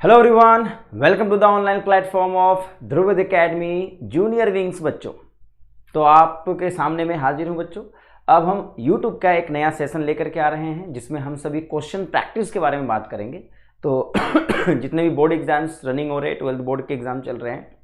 Hello everyone, welcome to the online platform of Dhruv Academy Junior Wings. बच्चों, तो आपके सामने मैं हाजिर हूं बच्चों। अब हम यूट्यूब का एक नया सेशन लेकर के आ रहे हैं जिसमें हम सभी क्वेश्चन प्रैक्टिस के बारे में बात करेंगे। तो जितने भी बोर्ड एग्जाम्स रनिंग हो रहे हैं, 12th बोर्ड के एग्जाम चल रहे हैं,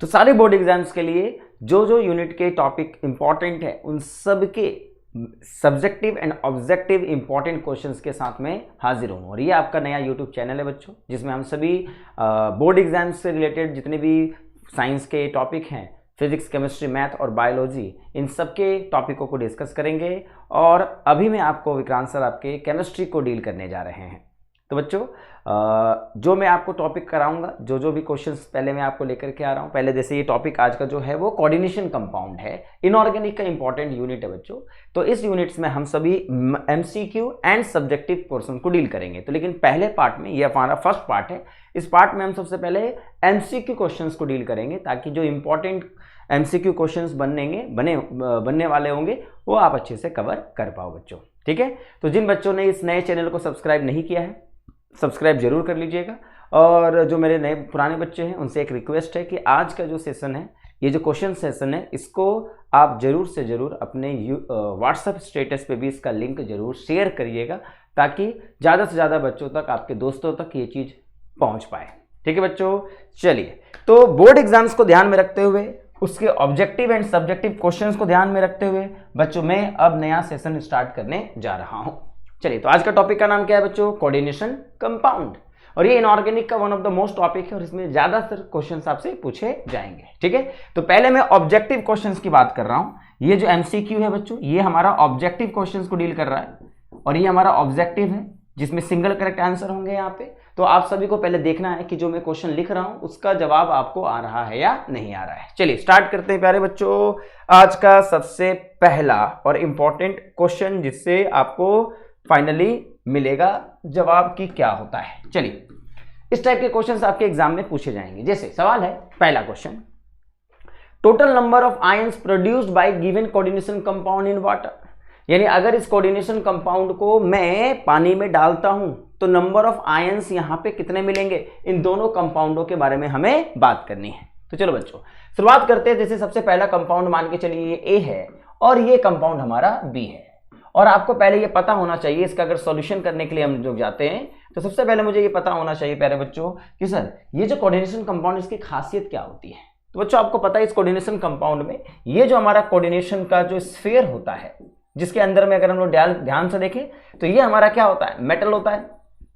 तो सारे बोर्ड एग्जाम्स के लिए जो जो यूनिट के टॉपिक इंपॉर्टेंट है उन सब के subjective and objective important questions के साथ में हाजिर हूँ। और ये आपका नया यूट्यूब चैनल है बच्चों, जिसमें हम सभी बोर्ड एग्जाम्स से रिलेटेड जितने भी साइंस के टॉपिक हैं, फिजिक्स, केमिस्ट्री, मैथ और बायोलॉजी, इन सब के टॉपिकों को डिस्कस करेंगे। और अभी मैं आपको विक्रांत सर आपके केमिस्ट्री को डील करने जा रहे हैं। तो बच्चों, जो मैं आपको टॉपिक कराऊंगा, जो जो भी क्वेश्चंस पहले मैं आपको लेकर के आ रहा हूं, पहले जैसे ये टॉपिक आज का जो है वो कोऑर्डिनेशन कंपाउंड है, इनऑर्गेनिक का इंपॉर्टेंट यूनिट है बच्चों। तो इस यूनिट्स में हम सभी एमसीक्यू एंड सब्जेक्टिव पोर्शन को डील करेंगे। तो लेकिन पहले पार्ट में, ये हमारा फर्स्ट पार्ट है, इस पार्ट में हम सबसे पहले एमसीक्यू क्वेश्चंस को डील करेंगे, ताकि जो इंपॉर्टेंट एमसीक्यू क्वेश्चंस बनने वाले होंगे वो आप अच्छे से कवर कर पाओ बच्चों। ठीक है, तो जिन बच्चों ने इस नए चैनल को सब्सक्राइब नहीं किया है, सब्सक्राइब जरूर कर लीजिएगा। और जो मेरे नए पुराने बच्चे हैं उनसे एक रिक्वेस्ट है कि आज का जो सेशन है, ये जो क्वेश्चन सेशन है, इसको आप जरूर से जरूर अपने व्हाट्सएप स्टेटस पे भी इसका लिंक जरूर शेयर करिएगा, ताकि ज़्यादा से ज़्यादा बच्चों तक, आपके दोस्तों तक ये चीज़ पहुंच पाए। ठीक है बच्चों, चलिए। तो बोर्ड एग्जाम्स को ध्यान में रखते हुए, उसके ऑब्जेक्टिव एंड सब्जेक्टिव क्वेश्चंस को ध्यान में रखते हुए बच्चों, मैं अब नया सेशन स्टार्ट करने जा रहा हूं। चलिए, तो आज का टॉपिक का नाम क्या है बच्चों? Coordination compound. और ये इनऑर्गेनिक का one of the most topic है और इसमें ज्यादातर क्वेश्चंस आपसे पूछे जाएंगे। ठीक है, तो पहले मैं ऑब्जेक्टिव क्वेश्चंस की बात कर रहा हूं। ये जो एमसीक्यू है बच्चों, ये हमारा ऑब्जेक्टिव क्वेश्चंस को डील कर रहा है, और ये हमारा ऑब्जेक्टिव है जिसमें सिंगल करेक्ट आंसर होंगे यहाँ पे। तो आप सभी को पहले देखना है कि जो मैं क्वेश्चन लिख रहा हूं उसका जवाब आपको आ रहा है या नहीं आ रहा है। चलिए स्टार्ट करते हैं प्यारे बच्चों। आज का सबसे पहला और इंपॉर्टेंट क्वेश्चन, जिससे आपको फाइनली मिलेगा जवाब की क्या होता है। चलिए, इस टाइप के क्वेश्चंस आपके एग्जाम में पूछे जाएंगे। जैसे सवाल है, पहला question, total number of ions produced by given coordination compound in water. यानी अगर इस कोऑर्डिनेशन कंपाउंड को मैं पानी में डालता हूं तो नंबर ऑफ आयंस यहां पे कितने मिलेंगे, इन दोनों कंपाउंडों के बारे में हमें बात करनी है। तो चलो बच्चों, शुरुआत करते हैं। जैसे सबसे पहला कंपाउंड मान के चलिए ये ए है और ये कंपाउंड हमारा बी है। और आपको पहले ये पता होना चाहिए, इसका अगर सॉल्यूशन करने के लिए हम लोग जाते हैं तो सबसे पहले मुझे ये पता होना चाहिए प्यारे बच्चों कि सर ये जो कोऑर्डिनेशन कंपाउंड, इसकी खासियत क्या होती है। तो बच्चों, आपको पता है इस कोऑर्डिनेशन कंपाउंड में ये जो हमारा कोऑर्डिनेशन का जो स्फीयर होता है, जिसके अंदर में अगर हम लोग ध्यान से देखें तो ये हमारा क्या होता है, मेटल होता है।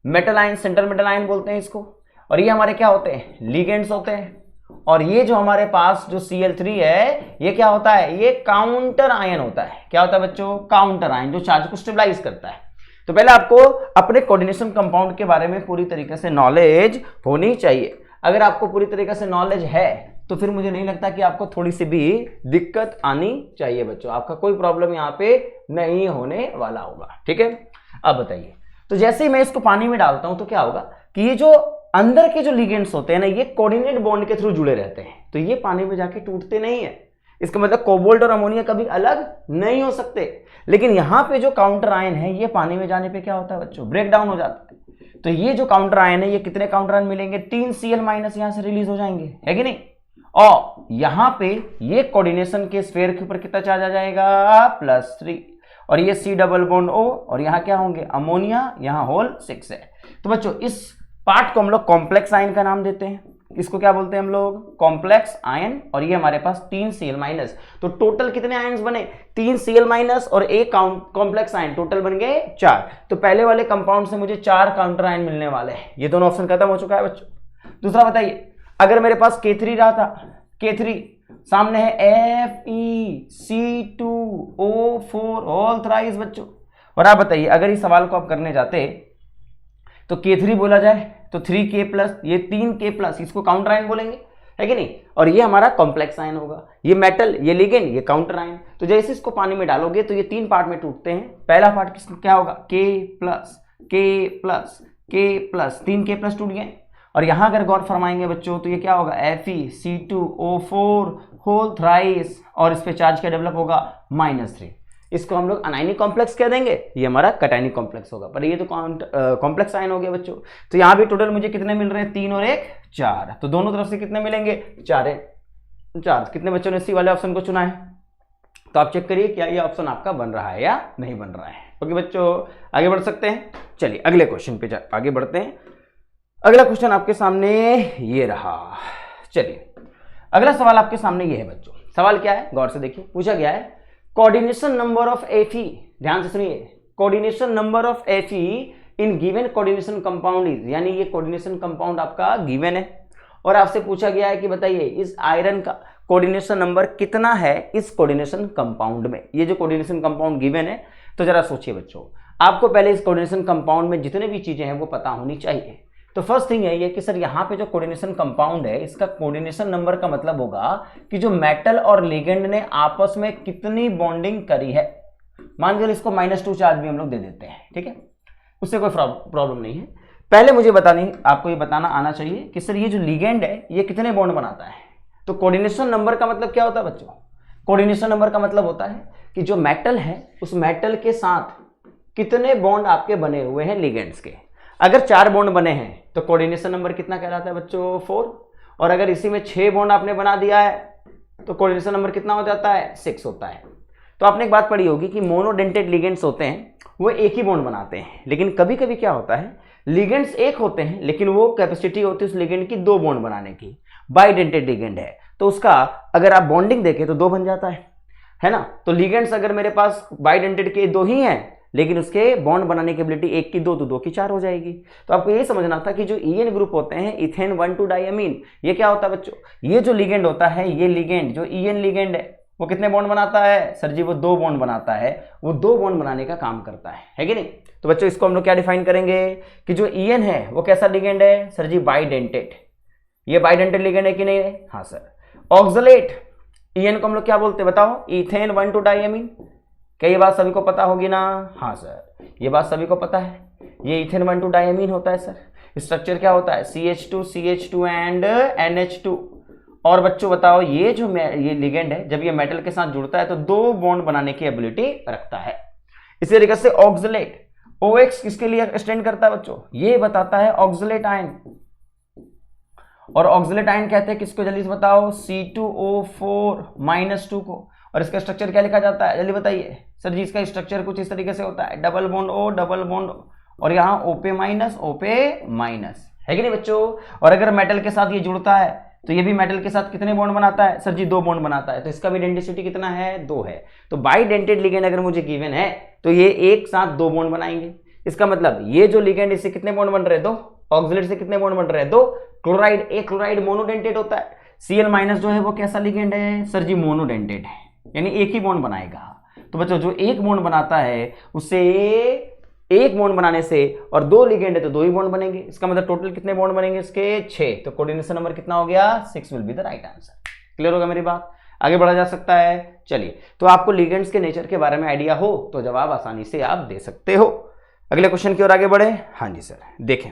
Metal ion, centre metal ion बोलते हैं इसको। और ये हमारे क्या होते हैं, लिगेंड्स होते हैं। और ये जो हमारे पास जो Cl3 है, ये क्या होता है, ये काउंटर आयन होता है। क्या होता है बच्चों? काउंटर आयन, जो चार्ज को स्टेबलाइज करता है। तो पहले आपको अपने कोऑर्डिनेशन कंपाउंड के बारे में पूरी तरीके से नॉलेज होनी चाहिए। अगर आपको पूरी तरीके से नॉलेज है तो फिर मुझे नहीं लगता कि आपको थोड़ी सी भी दिक्कत आनी चाहिए बच्चों। आपका कोई प्रॉब्लम यहाँ पे नहीं होने वाला होगा। ठीक है, अब बताइए। तो जैसे ही मैं इसको पानी में डालता हूं तो क्या होगा कि ये जो अंदर के जो लिगेंड्स होते हैं ना, ये कोऑर्डिनेट बॉन्ड के थ्रू जुड़े रहते हैं, तो ये पानी में जाके टूटते नहीं है। इसका मतलब कोबाल्ट और अमोनिया कभी अलग नहीं हो सकते। लेकिन यहाँ पे जो काउंटर आयन है, ये पानी में जाने पे क्या होता है बच्चों, ब्रेक डाउन हो जाता है। तो ये जो काउंटर आयन है, ये कितने काउंटर आयन मिलेंगे, 3 Cl- यहां से रिलीज हो जाएंगे, है कि नहीं। और यहां पे ये कोऑर्डिनेशन के स्फीयर के ऊपर कितना चार्ज आ जाएगा, +3। और ये C डबल बॉन्ड O, और यहां क्या होंगे, अमोनिया, यहां होल 6 है। तो बच्चों, इस पार्ट को हम लोग कॉम्प्लेक्स आयन का नाम देते हैं। इसको क्या बोलते हैं हम लोग, कॉम्प्लेक्स आयन। और ये हमारे पास 3 Cl-। तो टोटल कितने आयन्स बने, 3 Cl- और एक कॉम्प्लेक्स आयन, टोटल बन गए 4। तो पहले वाले कंपाउंड से मुझे 4 काउंटर आयन मिलने वाले हैं। ये दोनों ऑप्शन खत्म हो चुका है बच्चों। दूसरा बताइए, अगर मेरे पास K3 रहा था, K3 सामने है FeC2O4 ऑल थ्राइस बच्चों। और आप बताइए, अगर इस सवाल को आप करने जाते तो K3 बोला जाए तो 3K+, ये 3K+, इसको काउंटर आयन बोलेंगे, है कि नहीं। और ये हमारा कॉम्प्लेक्स आयन होगा, ये मेटल, ये लिगेंड, ये काउंटर आयन। तो जैसे इसको पानी में डालोगे तो ये 3 पार्ट में टूटते हैं। पहला पार्ट क्या होगा, K+, K+, K+, 3K+ टूट गए। और यहां अगर गौर फरमाएंगे बच्चों तो ये क्या होगा, FeC2O4 होल थ्राइस, और इस पे चार्ज क्या डेवलप होगा, -3। इसको हम लोग अनायनिक कॉम्प्लेक्स कह देंगे, ये हमारा कटायनिक कॉम्प्लेक्स होगा, पर ये तो कॉम्प्लेक्स आयन हो गया बच्चों। तो यहाँ भी टोटल मुझे कितने मिल रहे हैं, 3 और 1 4, तो दोनों तरफ से कितने मिलेंगे, 4 4। कितने बच्चों ने सी वाले ऑप्शन को चुना है, तो आप चेक करिए क्या ये ऑप्शन आपका बन रहा है या नहीं बन रहा है। ओके बच्चों, आगे बढ़ सकते हैं। चलिए अगले क्वेश्चन पे आगे बढ़ते हैं। अगला क्वेश्चन आपके सामने ये रहा। चलिए अगला सवाल आपके सामने ये है बच्चों। सवाल क्या है, गौर से देखिए। पूछा गया है कोऑर्डिनेशन नंबर ऑफ Fe, ध्यान से सुनिए, coordination number of Fe in given coordination compound is, यानी ये कोऑर्डिनेशन कंपाउंड आपका गिवन है और आपसे पूछा गया है कि बताइए इस आयरन का कोऑर्डिनेशन नंबर कितना है इस कोऑर्डिनेशन कंपाउंड में। ये जो कोऑर्डिनेशन कंपाउंड गिवन है, तो जरा सोचिए बच्चों, आपको पहले इस कोऑर्डिनेशन कंपाउंड में जितने भी चीजें हैं वो पता होनी चाहिए। तो फर्स्ट थिंग यही है कि सर यहाँ पे जो कोऑर्डिनेशन कंपाउंड है इसका कोऑर्डिनेशन नंबर का मतलब होगा कि जो मेटल और लिगेंड ने आपस में कितनी बॉन्डिंग करी है। मान कर इसको -2 चार्ज भी हम लोग दे देते हैं, ठीक है, उससे कोई प्रॉब्लम नहीं है। पहले मुझे आपको ये बताना आना चाहिए कि सर ये जो लिगेंड है ये कितने बॉन्ड बनाता है। तो कोऑर्डिनेशन नंबर का मतलब क्या होता है बच्चों, कोऑर्डिनेशन नंबर का मतलब होता है कि जो मेटल है उस मेटल के साथ कितने बॉन्ड आपके बने हुए हैं लिगेंड्स के। अगर 4 बॉन्ड बने हैं तो कोऑर्डिनेशन नंबर कितना कहलाता है बच्चों, 4। और अगर इसी में 6 बॉन्ड आपने बना दिया है तो कोऑर्डिनेशन नंबर कितना हो जाता है, 6 होता है। तो आपने एक बात पढ़ी होगी कि मोनोडेंटेड लिगेंड्स होते हैं वो एक ही बॉन्ड बनाते हैं, लेकिन कभी कभी क्या होता है लिगेंड्स एक होते हैं लेकिन वो कैपेसिटी होती है उस लिगेंड की 2 बॉन्ड बनाने की। बाइडेंटेड लिगेंड है तो उसका अगर आप बॉन्डिंग देखें तो 2 बन जाता है ना। तो लिगेंड्स अगर मेरे पास बाइडेंटेड के 2 ही हैं लेकिन उसके बॉन्ड बनाने की एबिलिटी 1 की 2 तो 2 की 4 हो जाएगी। तो आपको ये समझना था कि जो ईएन ग्रुप होते हैं इथेन 1,2 डाइअमीन, ये क्या होता है बच्चों, ये जो लिगेंड होता है ये लिगेंड जो ईएन लिगेंड है वो कितने बॉन्ड बनाता है, सर जी वो 2 बॉन्ड बनाता है, वो 2 बॉन्ड बनाने का काम करता है कि नहीं। तो बच्चों इसको हम लोग क्या डिफाइन करेंगे कि जो ईएन है वो कैसा लिगेंड है, सर जी बाइडेंटेड। ये बाइडेंटेड लिगेंड है कि नहीं है, हाँ सर। ऑक्सलेट ईएन को हम लोग क्या बोलते हैं बताओ, इथेन 1,2 डाइअमीन। क्या ये बात सभी को पता होगी ना, हाँ सर ये बात सभी को पता है। ये इथेन 1,2 डाइअमीन होता है सर। स्ट्रक्चर क्या होता है, CH2 एंड NH2। और बच्चों बताओ ये जो ये लिगेंड है जब ये मेटल के साथ जुड़ता है तो 2 बॉन्ड बनाने की एबिलिटी रखता है। इसी तरीके से ऑक्सलेट OX किसके लिए स्टैंड करता है बच्चों, ये बताता है ऑक्सलेट आयन। और ऑक्सलेट आयन कहते हैं किसको, जल्दी से बताओ, C2O4 -2 को। और इसका स्ट्रक्चर क्या लिखा जाता है, जल्दी बताइए सर जी। इसका स्ट्रक्चर कुछ इस तरीके से होता है, double bond O double bond और यहाँ OP- है कि नहीं बच्चों। और अगर मेटल के साथ ये जुड़ता है तो ये भी मेटल के साथ कितने बॉन्ड बनाता है, सर जी 2 बॉन्ड बनाता है। तो इसका भी डेंसिटी कितना है, 2 है। तो बाइडेंटेड लिगेंड अगर मुझे गिवन है तो ये एक साथ 2 बॉन्ड बनाएंगे। इसका मतलब ये जो लिगेंड इससे कितने बॉन्ड बन रहे हैं, 2। ऑक्सलेट से कितने बॉन्ड बन रहे हैं, 2। क्लोराइड, एक क्लोराइड मोनोडेंटेड होता है। Cl- जो है वो कैसा लिगेंड है, सर जी मोनोडेंटेड है, यानी एक ही बॉन्ड बनाएगा। तो बच्चों जो एक बॉन्ड बनाता है उससे एक बॉन्ड बनाने से, और 2 लिगेंड है तो 2 ही बॉन्ड बनेंगे। इसका मतलब टोटल कितने बॉन्ड बनेंगे इसके, 6। तो कोऑर्डिनेशन नंबर कितना हो गया, 6 will be the right answer. Clear होगा मेरी बात, आगे बढ़ा जा सकता है। चलिए तो आपको लिगेंड्स के नेचर के बारे में आइडिया हो तो जवाब आसानी से आप दे सकते हो। अगले क्वेश्चन की ओर आगे बढ़े। हाँ जी सर, देखें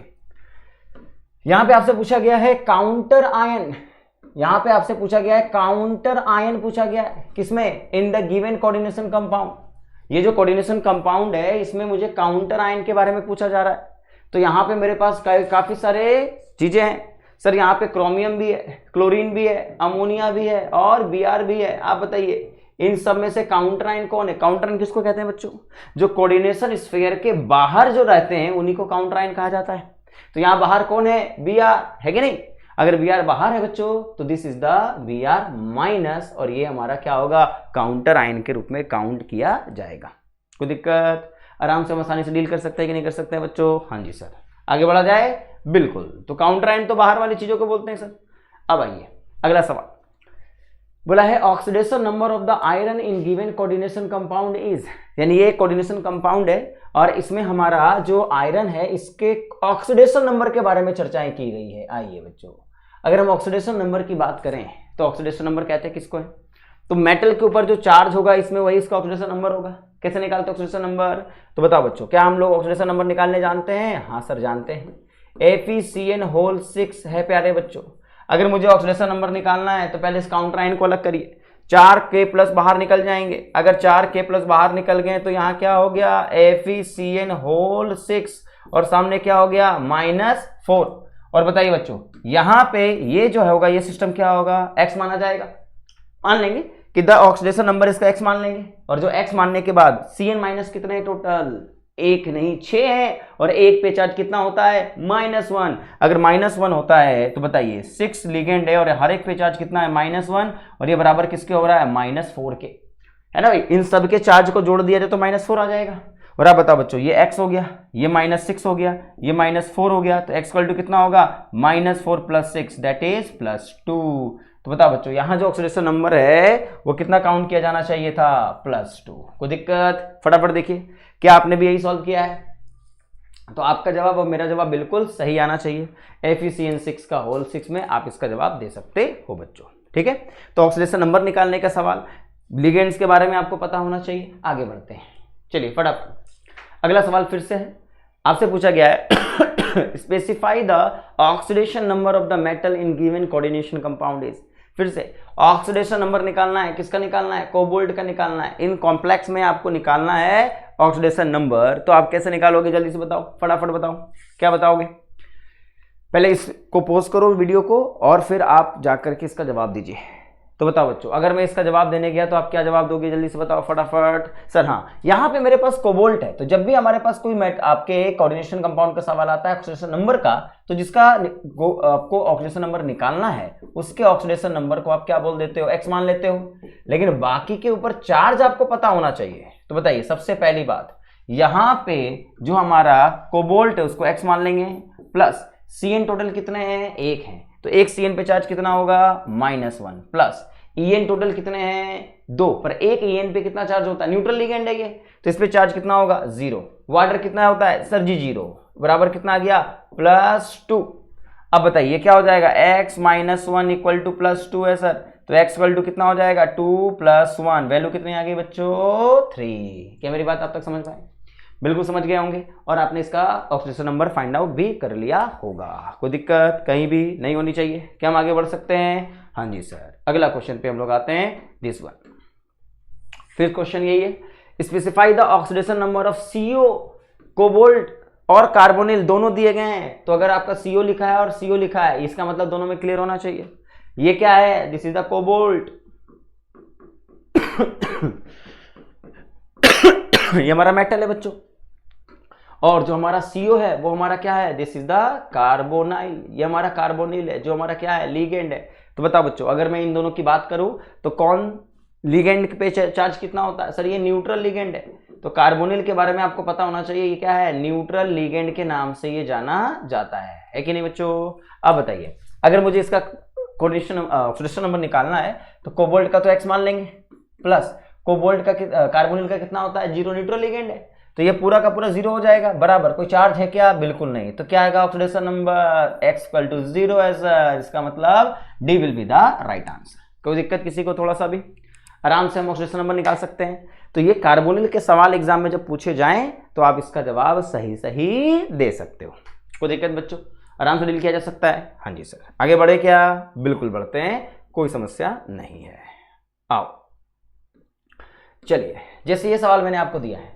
यहां पे आपसे पूछा गया है काउंटर आयन। यहां पे आपसे पूछा गया है काउंटर आयन, पूछा गया है किसमें, in the given coordination compound. ये जो कोऑर्डिनेशन कंपाउंड है इसमें मुझे काउंटर आयन के बारे में पूछा जा रहा है। तो यहां पे मेरे पास काफी सारे चीजें हैं सर। यहाँ पे क्रोमियम भी है, क्लोरीन भी है, अमोनिया भी है और Br भी है। आप बताइए इन सब में से काउंटर आयन कौन है। काउंटर आयन किसको कहते हैं बच्चों, जो कोऑर्डिनेशन स्फीयर के बाहर जो रहते हैं उन्हीं को काउंटर आयन कहा जाता है। तो यहाँ बाहर कौन है, Br है कि नहीं। अगर Br बाहर है बच्चों तो दिस इज द Br- और ये हमारा क्या होगा, काउंटर आयन के रूप में काउंट किया जाएगा। कोई दिक्कत, आराम से हम आसानी से डील कर सकते हैं कि नहीं कर सकते हैं बच्चों। हाँ जी सर, आगे बढ़ा जाए। बिल्कुल, तो काउंटर आयन तो बाहर वाली चीजों को बोलते हैं सर। अब आइए अगला सवाल, बोला है oxidation number of the iron in given coordination compound is, यानी ये कोऑर्डिनेशन कंपाउंड है और इसमें हमारा जो आयरन है इसके ऑक्सीडेशन नंबर के बारे में चर्चाएं की गई है। आइए बच्चों, अगर हम ऑक्सीडेशन नंबर की बात करें तो ऑक्सीडेशन नंबर कहते हैं किसको है, तो मेटल के ऊपर जो चार्ज होगा इसमें वही इसका ऑक्सीडेशन नंबर होगा। कैसे निकालते ऑक्सीडेशन नंबर, तो बताओ बच्चों, क्या हम लोग ऑक्सीडेशन नंबर निकालने जानते हैं। हाँ सर जानते हैं, FeCN6 है प्यारे बच्चों। अगर मुझे ऑक्सीडेशन नंबर निकालना है तो पहले इस काउंटर आयन को अलग करिए। 4 K प्लस बाहर निकल जाएंगे। अगर 4 K प्लस बाहर निकल गए तो यहाँ क्या हो गया, FeCN होल 6 और सामने क्या हो गया -4। और बताइए बच्चों यहाँ पे ये जो होगा ये सिस्टम क्या होगा, x माना जाएगा। मान लेंगे कि द ऑक्सीडेशन नंबर इसका x मान लेंगे, और जो x मानने के बाद Cn माइनस कितने टोटल, 1 नहीं 6 है, और 1 पे चार्ज कितना होता है -1। अगर -1 होता है तो बताइए 6 लिगेंड है और हर एक पे चार्ज कितना है -1, और ये बराबर किसके हो रहा है -4 के, है ना भाई। इन सब के चार्ज को जोड़ दिया जाए तो -4 आ जाएगा। और आप बताओ बच्चों ये x हो गया, ये -6 हो गया, ये -4 हो गया, तो x इक्वल टू कितना होगा -4 + 6 दैट इज +2। तो बताओ बच्चों यहाँ जो ऑक्सीडेशन नंबर है वो कितना काउंट किया जाना चाहिए था, +2। कोई दिक्कत, फटाफट देखिए क्या आपने भी यही सॉल्व किया है। तो आपका जवाब और मेरा जवाब बिल्कुल सही आना चाहिए। FeCN 6 का होल 6 में आप इसका जवाब दे सकते हो बच्चों, ठीक है। तो ऑक्सीडेशन नंबर निकालने का सवाल, लिगेंड्स के बारे में आपको पता होना चाहिए। आगे बढ़ते हैं, चलिए फटाफट अगला सवाल फिर से है, आपसे पूछा गया है specify the oxidation number of the metal in given coordination compound is. फिर से ऑक्सीडेशन नंबर निकालना है, किसका निकालना है, कोबाल्ट का निकालना है। इन कॉम्प्लेक्स में आपको निकालना है ऑक्सीडेशन नंबर, तो आप कैसे निकालोगे जल्दी से बताओ, फटाफट बताओ क्या बताओगे। पहले इसको पॉज करो वीडियो को और फिर आप जाकर के इसका जवाब दीजिए। तो बताओ बच्चों अगर मैं इसका जवाब देने गया तो आप क्या जवाब दोगे, जल्दी से बताओ फटाफट। सर हाँ यहाँ पे मेरे पास कोबाल्ट है, तो जब भी हमारे पास कोई आपके कोऑर्डिनेशन कंपाउंड का सवाल आता है ऑक्सीडेशन नंबर का, तो जिसका आपको ऑक्सीडेशन नंबर निकालना है उसके ऑक्सीडेशन नंबर को आप क्या बोल देते हो, x मान लेते हो। लेकिन बाकी के ऊपर चार्ज आपको पता होना चाहिए। तो बताइए सबसे पहली बात, यहाँ पे जो हमारा कोबाल्ट है उसको x मान लेंगे, प्लस Cn टोटल कितने हैं, 1 है, तो 1 Cn पे चार्ज कितना होगा -1, प्लस En टोटल कितने हैं 2, पर 1 En पे कितना चार्ज होता है, न्यूट्रल लिगेंड है ये, तो इस पे चार्ज कितना होगा 0। वाटर कितना होता है सर जी 0, बराबर कितना आ गया +2। अब बताइए क्या हो जाएगा, x - 1 = +2 है सर, तो x इक्वल टू कितना हो जाएगा 2 + 1, वैल्यू कितनी आ गई बच्चों 3। क्या मेरी बात आप तक समझ पाए, बिल्कुल समझ गए होंगे, और आपने इसका ऑक्सीडेशन नंबर फाइंड आउट भी कर लिया होगा। कोई दिक्कत कहीं भी नहीं होनी चाहिए। क्या हम आगे बढ़ सकते हैं, हाँ जी सर। अगला क्वेश्चन पे हम लोग आते हैं, दिस वन। फिर क्वेश्चन यही है, specify the oxidation number of CO, cobalt और कार्बोनिल दोनों दिए गए हैं। तो अगर आपका CO लिखा है और CO लिखा है, इसका मतलब दोनों में क्लियर होना चाहिए। ये क्या है, दिस इज द कोबाल्ट ये हमारा मेटल है बच्चों, और जो हमारा CO है वो हमारा क्या है, दिस इज द कार्बोनाइल, ये हमारा कार्बोनिल है जो हमारा क्या है, लिगेंड है। तो बताओ बच्चों अगर मैं इन दोनों की बात करूं तो कौन लिगेंड पे चार्ज कितना होता है, सर ये न्यूट्रल लिगेंड है। तो कार्बोनिल के बारे में आपको पता होना चाहिए, ये क्या है, न्यूट्रल लिगेंड के नाम से ये जाना जाता है कि नहीं बच्चों। अब बताइए अगर मुझे इसका ऑक्सीडेशन नंबर निकालना है तो कोबाल्ट का तो x मान लेंगे, प्लस कोबाल्ट का कार्बोनिल का कितना होता है 0, न्यूट्रल लिगेंड है, तो ये पूरा का पूरा 0 हो जाएगा, बराबर। कोई चार्ज है क्या, बिल्कुल नहीं। तो क्या आएगा ऑक्सीडेशन नंबर, x = 0 है सर, इसका मतलब D will be the right answer. कोई दिक्कत किसी को, थोड़ा सा भी आराम से हम ऑक्सीडेशन नंबर निकाल सकते हैं। तो ये कार्बोनिल के सवाल एग्जाम में जब पूछे जाएं तो आप इसका जवाब सही सही दे सकते हो। कोई दिक्कत बच्चों, आराम से डील किया जा सकता है। हाँ जी सर, आगे बढ़े क्या, बिल्कुल बढ़ते हैं, कोई समस्या नहीं है। आओ चलिए, जैसे ये सवाल मैंने आपको दिया है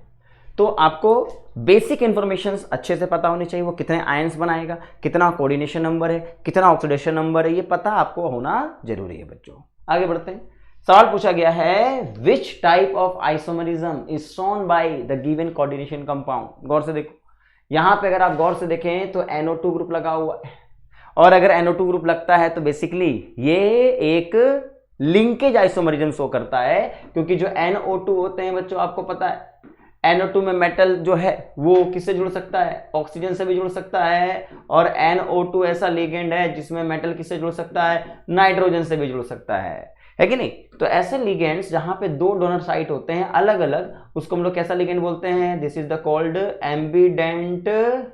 तो आपको बेसिक इंफॉर्मेशन अच्छे से पता होनी चाहिए। वो कितने आयंस बनाएगा, कितना कोऑर्डिनेशन नंबर है, कितना ऑक्सीडेशन नंबर है, ये पता आपको होना जरूरी है बच्चों। आगे बढ़ते हैं, सवाल पूछा गया है which type of isomerism is shown by the given coordination compound. गौर से देखो, यहां पे अगर आप गौर से देखें तो NO2 ग्रुप लगा हुआ है, और अगर NO2 ग्रुप लगता है तो बेसिकली ये एक लिंकेज आइसोमरिज्म शो करता है, क्योंकि जो NO2 होते हैं बच्चों आपको पता है NO2 में मेटल जो है वो किससे जुड़ सकता है, ऑक्सीजन से भी जुड़ सकता है, और NO2 ऐसा लिगेंड है जिसमें मेटल किससे जुड़ सकता है, नाइट्रोजन से भी जुड़ सकता है कि नहीं। तो ऐसे लिगेंड्स जहां पे 2 डोनर साइट होते हैं अलग अलग, उसको हम लोग कैसा लिगेंड बोलते हैं, this is the called ambient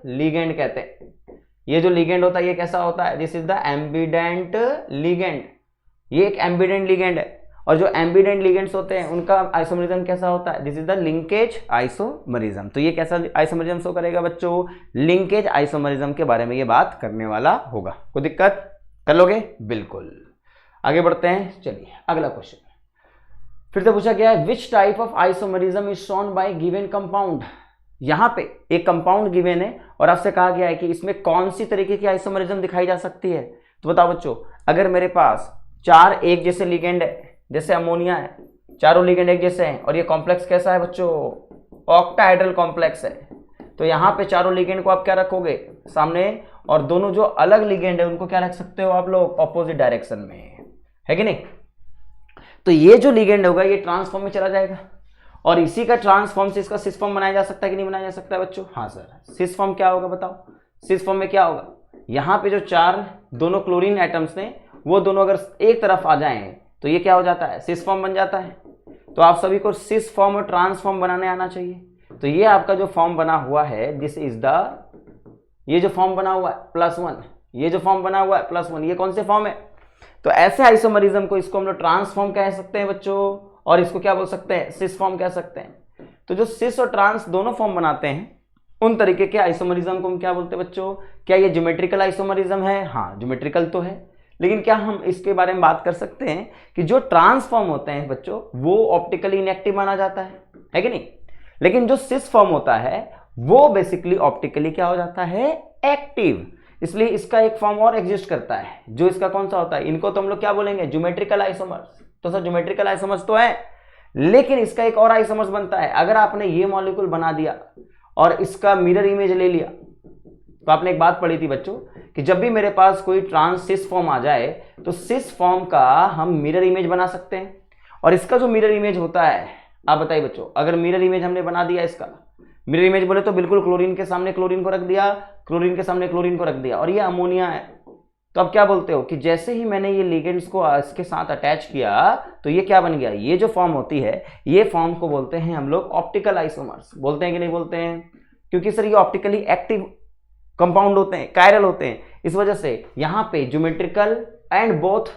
ligand कहते हैं। ये जो लिगेंड होता है ये कैसा होता है, this is the ambient ligand, ये एक एम्बिडेंट लिगेंड है। और जो एम्बिडेंट लिगेंड्स होते हैं उनका आइसोमरिज्म कैसा होता है, this is the linkage isomerism. तो ये कैसा आइसोमरिज्म शो करेगा बच्चों, लिंकेज आइसोमरिज्म के बारे में ये बात करने वाला होगा। कोई दिक्कत कर लोगे, बिल्कुल। आगे बढ़ते हैं, चलिए अगला क्वेश्चन। फिर से पूछा गया है which type of isomerism is shown bye given compound. यहाँ पे एक कंपाउंड गिवन है और आपसे कहा गया है कि इसमें कौन सी तरीके की आइसोमरिज्म दिखाई जा सकती है। तो बताओ बच्चों, अगर मेरे पास 4 एक जैसे लिगेंड है, जैसे अमोनिया है, चारों लिगेंड एक जैसे हैं और ये कॉम्प्लेक्स कैसा है बच्चों, ऑक्टाहेड्रल कॉम्प्लेक्स है, तो यहाँ पे चारों लिगेंड को आप क्या रखोगे सामने, और दोनों जो अलग लिगेंड है उनको क्या रख सकते हो आप लोग, ऑपोजिट डायरेक्शन में, है कि नहीं। तो ये जो लिगेंड होगा ये ट्रांसफॉर्म में चला जाएगा और इसी का ट्रांसफॉर्म से इसका सिस फॉर्म बनाया जा सकता है कि नहीं बनाया जा सकता है बच्चों। हाँ सर, सिस फॉर्म क्या होगा बताओ, सिस फॉर्म में क्या होगा, यहाँ पे जो 4 दोनों क्लोरीन एटम्स ने वो दोनों अगर एक तरफ आ जाएं तो ये क्या हो जाता है, सिस फॉर्म बन जाता है। तो आप सभी को सिस फॉर्म और ट्रांसफॉर्म बनाने आना चाहिए। तो ये आपका जो फॉर्म बना हुआ है दिस इज द, ये जो फॉर्म बना हुआ है +1, ये जो फॉर्म बना हुआ है +1, ये कौन से फॉर्म है। तो ऐसे आइसोमरिज्म को इसको हम लोग ट्रांसफॉर्म कह सकते हैं बच्चों, और इसको क्या बोल सकते हैं, सिस फॉर्म कह सकते हैं। तो जो सिस और ट्रांस दोनों फॉर्म बनाते हैं उन तरीके के आइसोमरिज्म को हम क्या बोलते हैं बच्चों। क्या ये ज्योमेट्रिकल आइसोमरिज्म है, हाँ ज्योमेट्रिकल तो है, लेकिन क्या हम इसके बारे में बात कर सकते हैं कि जो ट्रांसफॉर्म होते हैं बच्चों वो ऑप्टिकली इनएक्टिव माना जाता है कि नहीं, लेकिन जो सिस फॉर्म होता है वो बेसिकली ऑप्टिकली क्या हो जाता है, एक्टिव। इसलिए इसका एक फॉर्म और एग्जिस्ट करता है जो इसका कौन सा होता है, इनको तो हम लोग क्या बोलेंगे, ज्योमेट्रिकल आइसोमर्स। तो सर ज्योमेट्रिकल आइसोमर्स तो है, लेकिन इसका एक और आइसोमर्स बनता है। अगर आपने ये मॉलिक्यूल बना दिया और इसका मिरर इमेज ले लिया, तो आपने एक बात पढ़ी थी बच्चों कि जब भी मेरे पास कोई ट्रांस सिस फॉर्म आ जाए तो सिस फॉर्म का हम मिरर इमेज बना सकते हैं। और इसका जो मिरर इमेज होता है, आप बताइए बच्चों, अगर मिरर इमेज हमने बना दिया, इसका मिरर इमेज बोले तो बिल्कुल क्लोरीन के सामने क्लोरीन को रख दिया, क्लोरीन के सामने क्लोरीन को रख दिया, और ये अमोनिया है। तो अब क्या बोलते हो कि जैसे ही मैंने ये लिगेंड्स को इसके साथ अटैच किया तो ये क्या बन गया, ये जो फॉर्म होती है ये फॉर्म को बोलते हैं हम लोग ऑप्टिकल आइसोमर्स। बोलते हैं कि नहीं बोलते हैं, क्योंकि सर ये ऑप्टिकली एक्टिव कंपाउंड होते हैं, कायरल होते हैं, इस वजह से यहाँ पे ज्योमेट्रिकल एंड बोथ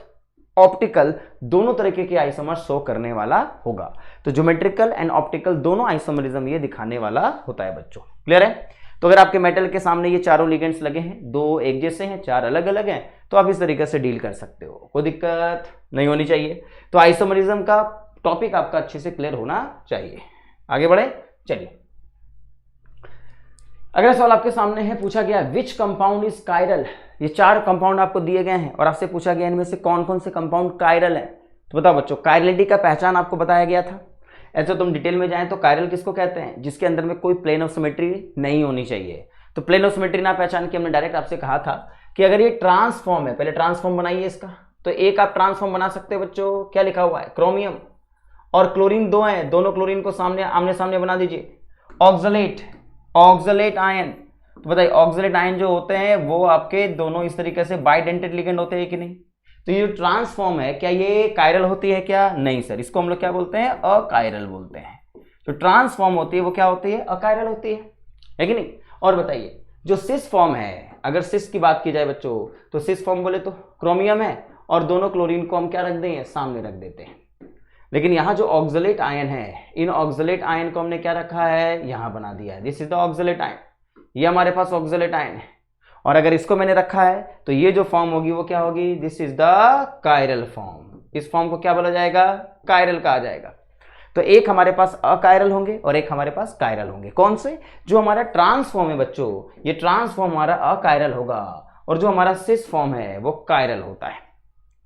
ऑप्टिकल दोनों तरीके के आइसोमर शो करने वाला होगा। तो ज्योमेट्रिकल एंड ऑप्टिकल दोनों आइसोमरिज्म ये दिखाने वाला होता है बच्चों, क्लियर है। तो अगर आपके मेटल के सामने ये चारों लिगेंड्स लगे हैं, 2 एक जैसे हैं, 4 अलग अलग हैं, तो आप इस तरीके से डील कर सकते हो, कोई दिक्कत नहीं होनी चाहिए। तो आइसोमरिज्म का टॉपिक आपका अच्छे से क्लियर होना चाहिए। आगे बढ़े, चलिए अगला सवाल आपके सामने है, पूछा गया विच कंपाउंड इज कायरल। ये 4 कंपाउंड आपको दिए गए हैं और आपसे पूछा गया इनमें से कौन कौन से कंपाउंड कायरल है। तो बताओ बच्चों, कायरलिटी का पहचान आपको बताया गया था। ऐसे तुम डिटेल में जाएं तो कायरल किसको कहते हैं, जिसके अंदर में कोई प्लेन ऑफ सिमेट्री नहीं होनी चाहिए। तो प्लेन ऑफ सिमेट्री ना पहचान के हमने डायरेक्ट आपसे कहा था कि अगर ये ट्रांसफॉर्म है, पहले ट्रांसफॉर्म बनाइए इसका। तो एक आप ट्रांसफॉर्म बना सकते हो बच्चों, क्या लिखा हुआ है, क्रोमियम और क्लोरीन 2 है, दोनों क्लोरीन को सामने आमने सामने बना दीजिए। ऑक्सलेट आयन, तो बताइए ऑक्सलेट आयन जो होते हैं वो आपके दोनों इस तरीके से बाइडेंटेड लिगेंड होते हैं कि नहीं। तो ये ट्रांसफॉर्म है, क्या ये कायरल होती है क्या, नहीं सर, इसको हम लोग क्या बोलते हैं, अकायरल बोलते हैं। तो ट्रांसफॉर्म होती है वो क्या होती है, अकायरल होती है कि नहीं। और बताइए जो सिस फॉर्म है, अगर सिस की बात की जाए बच्चों तो सिस फॉर्म बोले तो क्रोमियम है और दोनों क्लोरीन को हम क्या रख देंगे, सामने रख देते हैं। लेकिन यहाँ जो ऑक्सलेट आयन है, इन ऑक्सलेट आयन को हमने क्या रखा है, यहाँ बना दिया है, this is the oxalate ion. ये हमारे पास ऑक्सलेट आयन है और अगर इसको मैंने रखा है तो ये जो फॉर्म होगी वो क्या होगी, this is the chiral form. इस फॉर्म को क्या बोला जाएगा, कायरल कहा जाएगा। तो एक हमारे पास अकायरल होंगे और एक हमारे पास कायरल होंगे। कौन से, जो हमारा ट्रांसफॉर्म है बच्चों, ये ट्रांसफॉर्म हमारा अकायरल होगा और जो हमारा सिस फॉर्म है वो कायरल होता है।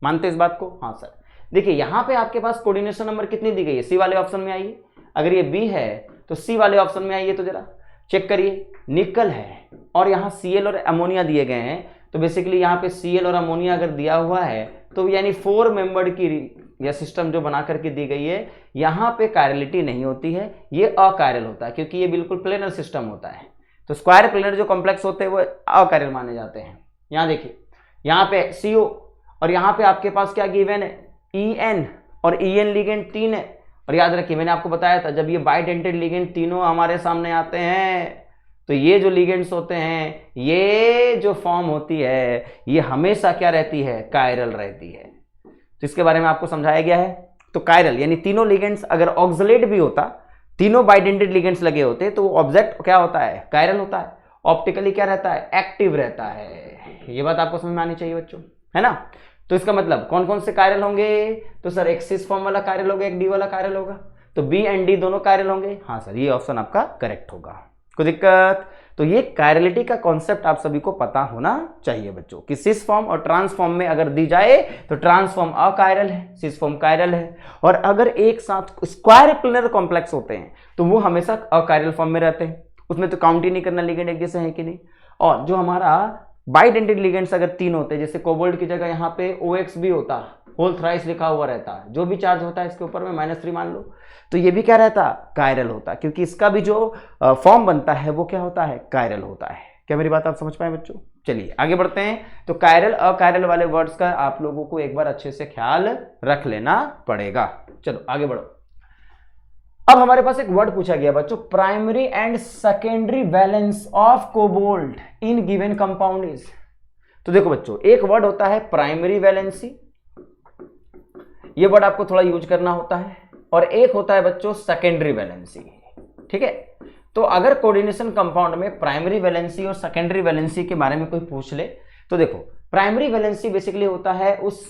मानते इस बात को, हाँ सर। देखिए यहाँ पे आपके पास कोऑर्डिनेशन नंबर कितनी दी गई है, सी वाले ऑप्शन में आइए। अगर ये बी है तो सी वाले ऑप्शन में आइए, तो जरा चेक करिए, निकल है और यहाँ Cl और अमोनिया दिए गए हैं। तो बेसिकली यहाँ पे Cl और अमोनिया अगर दिया हुआ है तो यानी 4 मेंबर्ड की या सिस्टम जो बना करके दी गई है, यहाँ पे कायरलिटी नहीं होती है, ये अकायरल होता है क्योंकि ये बिल्कुल प्लेनर सिस्टम होता है। तो स्क्वायर प्लेनर जो कॉम्प्लेक्स होते हैं वो अकायरल माने जाते हैं। यहाँ देखिए, यहाँ पे CO और यहाँ पे आपके पास क्या गिवन है, En और En लिगेंड 3 है। और याद रखिए मैंने आपको बताया था जब ये बाइडेंटेड लिगेंड तीनों हमारे सामने आते हैं तो ये जो लिगेंड्स होते हैं, ये जो फॉर्म होती है ये हमेशा क्या रहती है, कायरल रहती है। तो इसके बारे में आपको समझाया गया है। तो कायरल यानी तीनों लिगेंड्स अगर ऑक्सलेट भी होता, तीनों बाइडेंटेड लिगेंड्स लगे होते तो वो ऑब्जेक्ट क्या होता है, कायरल होता है। ऑप्टिकली क्या रहता है, एक्टिव रहता है। ये बात आपको समझ में आनी चाहिए बच्चों, है ना। तो इसका मतलब कौन कौन से कायरल होंगे? तो सर एक सिस फॉर्म वाला कायरल होगा, एक डी वाला कायरल होगा, तो बी एंड डी दोनों कायरल होंगे। हाँ सर, ये ऑप्शन आपका करेक्ट होगा। कोई दिक्कत? तो ये कायरलिटी का कॉन्सेप्ट आप सभी को पता होना चाहिए बच्चों कि सिस फॉर्म और ट्रांस फॉर्म में अगर दी जाए तो ट्रांस फॉर्म अकायरल है, सिस फॉर्म कायरल है, और अगर एक साथ स्क्वायर प्लेनर कॉम्प्लेक्स होते हैं तो वो हमेशा अकायरल फॉर्म में रहते हैं, उसमें तो काउंट ही नहीं करना लिगेंड एक जैसे है कि नहीं। और जो हमारा बाइडेंटिटी लिगेंड्स अगर 3 होते हैं, जैसे कोबाल्ट की जगह यहाँ पे OX भी होता, होल थ्राइस लिखा हुआ रहता है, जो भी चार्ज होता है इसके ऊपर में -3 मान लो, तो ये भी क्या रहता? कायरल होता, क्योंकि इसका भी जो फॉर्म बनता है वो क्या होता है? कायरल होता है। क्या मेरी बात आप समझ पाए बच्चों? चलिए आगे बढ़ते हैं। तो कायरल अकायरल वाले वर्ड्स का आप लोगों को एक बार अच्छे से ख्याल रख लेना पड़ेगा। चलो आगे बढ़ो। अब हमारे पास एक वर्ड पूछा गया बच्चों, primary and secondary valence of cobalt in given compound is. तो देखो बच्चों, एक वर्ड होता है प्राइमरी वैलेंसी, ये वर्ड आपको थोड़ा यूज करना होता है, और एक होता है बच्चों सेकेंडरी वैलेंसी। ठीक है, तो अगर कोऑर्डिनेशन कंपाउंड में प्राइमरी वैलेंसी और सेकेंडरी वैलेंसी के बारे में कोई पूछ ले, तो देखो प्राइमरी वैलेंसी बेसिकली होता है उस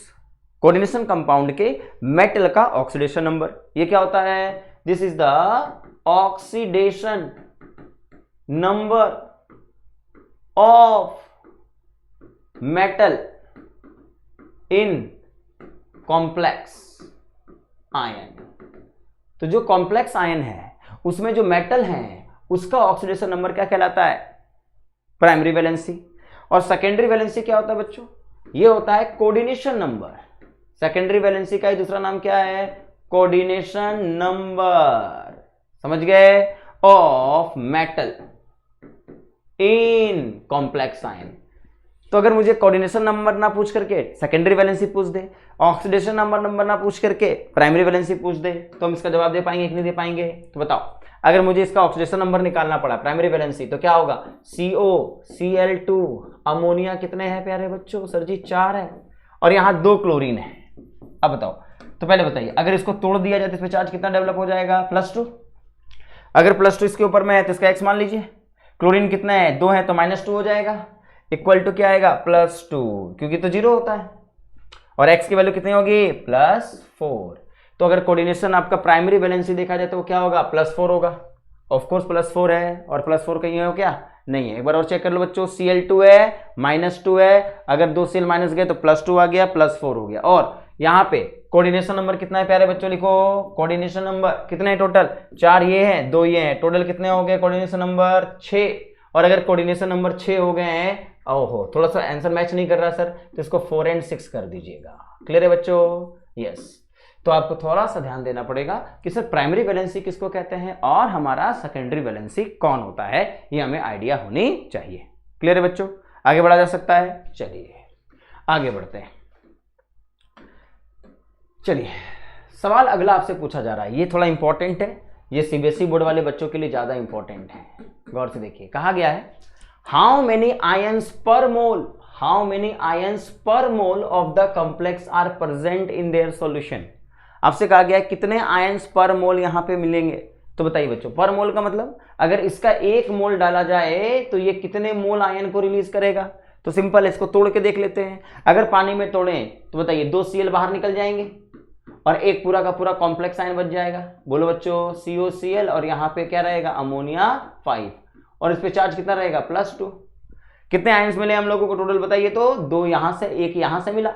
कोऑर्डिनेशन कंपाउंड के मेटल का ऑक्सीडेशन नंबर। ये क्या होता है? This is the oxidation number of metal in complex ion. तो जो कॉम्प्लेक्स आयन है उसमें जो मेटल है उसका ऑक्सीडेशन नंबर क्या कहलाता है? Primary valency. और सेकेंडरी वैलेंसी क्या होता है बच्चों? ये होता है कोऑर्डिनेशन नंबर। सेकेंडरी वैलेंसी का ही दूसरा नाम क्या है? Coordination number. समझ गए? Of metal in complex ion. तो अगर मुझे कोऑर्डिनेशन नंबर ना पूछ करके सेकेंडरी वैलेंसी पूछ दे, ऑक्सीडेशन नंबर ना पूछ करके प्राइमरी वैलेंसी पूछ दे, तो हम इसका जवाब दे पाएंगे कि नहीं दे पाएंगे? तो बताओ, अगर मुझे इसका ऑक्सीडेशन नंबर निकालना पड़ा प्राइमरी वैलेंसी, तो क्या होगा? COCl2। अमोनिया कितने हैं प्यारे बच्चों? सर जी 4 है, और यहाँ 2 क्लोरीन है। अब बताओ, तो पहले बताइए, अगर इसको तोड़ दिया जाए तो इसमें चार्ज कितना डेवलप हो जाएगा? +2। अगर +2 इसके ऊपर में है तो इसका x मान लीजिए। क्लोरीन कितना है? 2 है, तो -2 हो जाएगा, इक्वल टू क्या आएगा? +2, क्योंकि तो 0 होता है, और x की वैल्यू कितनी होगी? +4। तो अगर कोऑर्डिनेशन आपका प्राइमरी वैलेंसी देखा जाए तो वो क्या होगा? +4 होगा। ऑफ कोर्स +4 है, और +4 कहीं है क्या? नहीं है। एक बार और चेक कर लो बच्चों, Cl2 है, -2 है, अगर 2 Cl माइनस गए तो +2 आ गया, +4 हो गया। और यहाँ पे कोऑर्डिनेशन नंबर कितना है प्यारे बच्चों? लिखो कोऑर्डिनेशन नंबर कितने हैं टोटल? 4 ये हैं, 2 ये हैं, टोटल कितने हो गए कोऑर्डिनेशन नंबर? 6। और अगर कोऑर्डिनेशन नंबर 6 हो गए हैं, ओहो थोड़ा सा आंसर मैच नहीं कर रहा सर, तो इसको 4 और 6 कर दीजिएगा। क्लियर है बच्चों? यस। तो आपको थोड़ा सा ध्यान देना पड़ेगा कि सर प्राइमरी वैलेंसी किसको कहते हैं और हमारा सेकेंडरी वैलेंसी कौन होता है, ये हमें आइडिया होनी चाहिए। क्लियर है बच्चों? आगे बढ़ा जा सकता है? चलिए आगे बढ़ते हैं। चलिए सवाल अगला आपसे पूछा जा रहा है, ये थोड़ा इंपॉर्टेंट है, ये सीबीएसई बोर्ड वाले बच्चों के लिए ज्यादा इंपॉर्टेंट है। गौर से देखिए, कहा गया है how many ions per mole, how many ions per mole of the complex are present in their solution. आपसे कहा गया है कितने आयंस पर मोल यहां पे मिलेंगे। तो बताइए बच्चों, पर मोल का मतलब अगर इसका 1 मोल डाला जाए तो ये कितने मोल आयन को रिलीज करेगा। तो सिंपल, इसको तोड़ के देख लेते हैं। अगर पानी में तोड़ें तो बताइए 2 Cl बाहर निकल जाएंगे और एक पूरा का पूरा कॉम्प्लेक्स आयन बच जाएगा। बोलो बच्चों, COCl, और यहाँ पे क्या रहेगा? अमोनिया 5, और इस पे चार्ज कितना रहेगा? +2। कितने आयंस मिले हम लोगों को टोटल बताइए? तो 2 यहां से, 1 यहां से मिला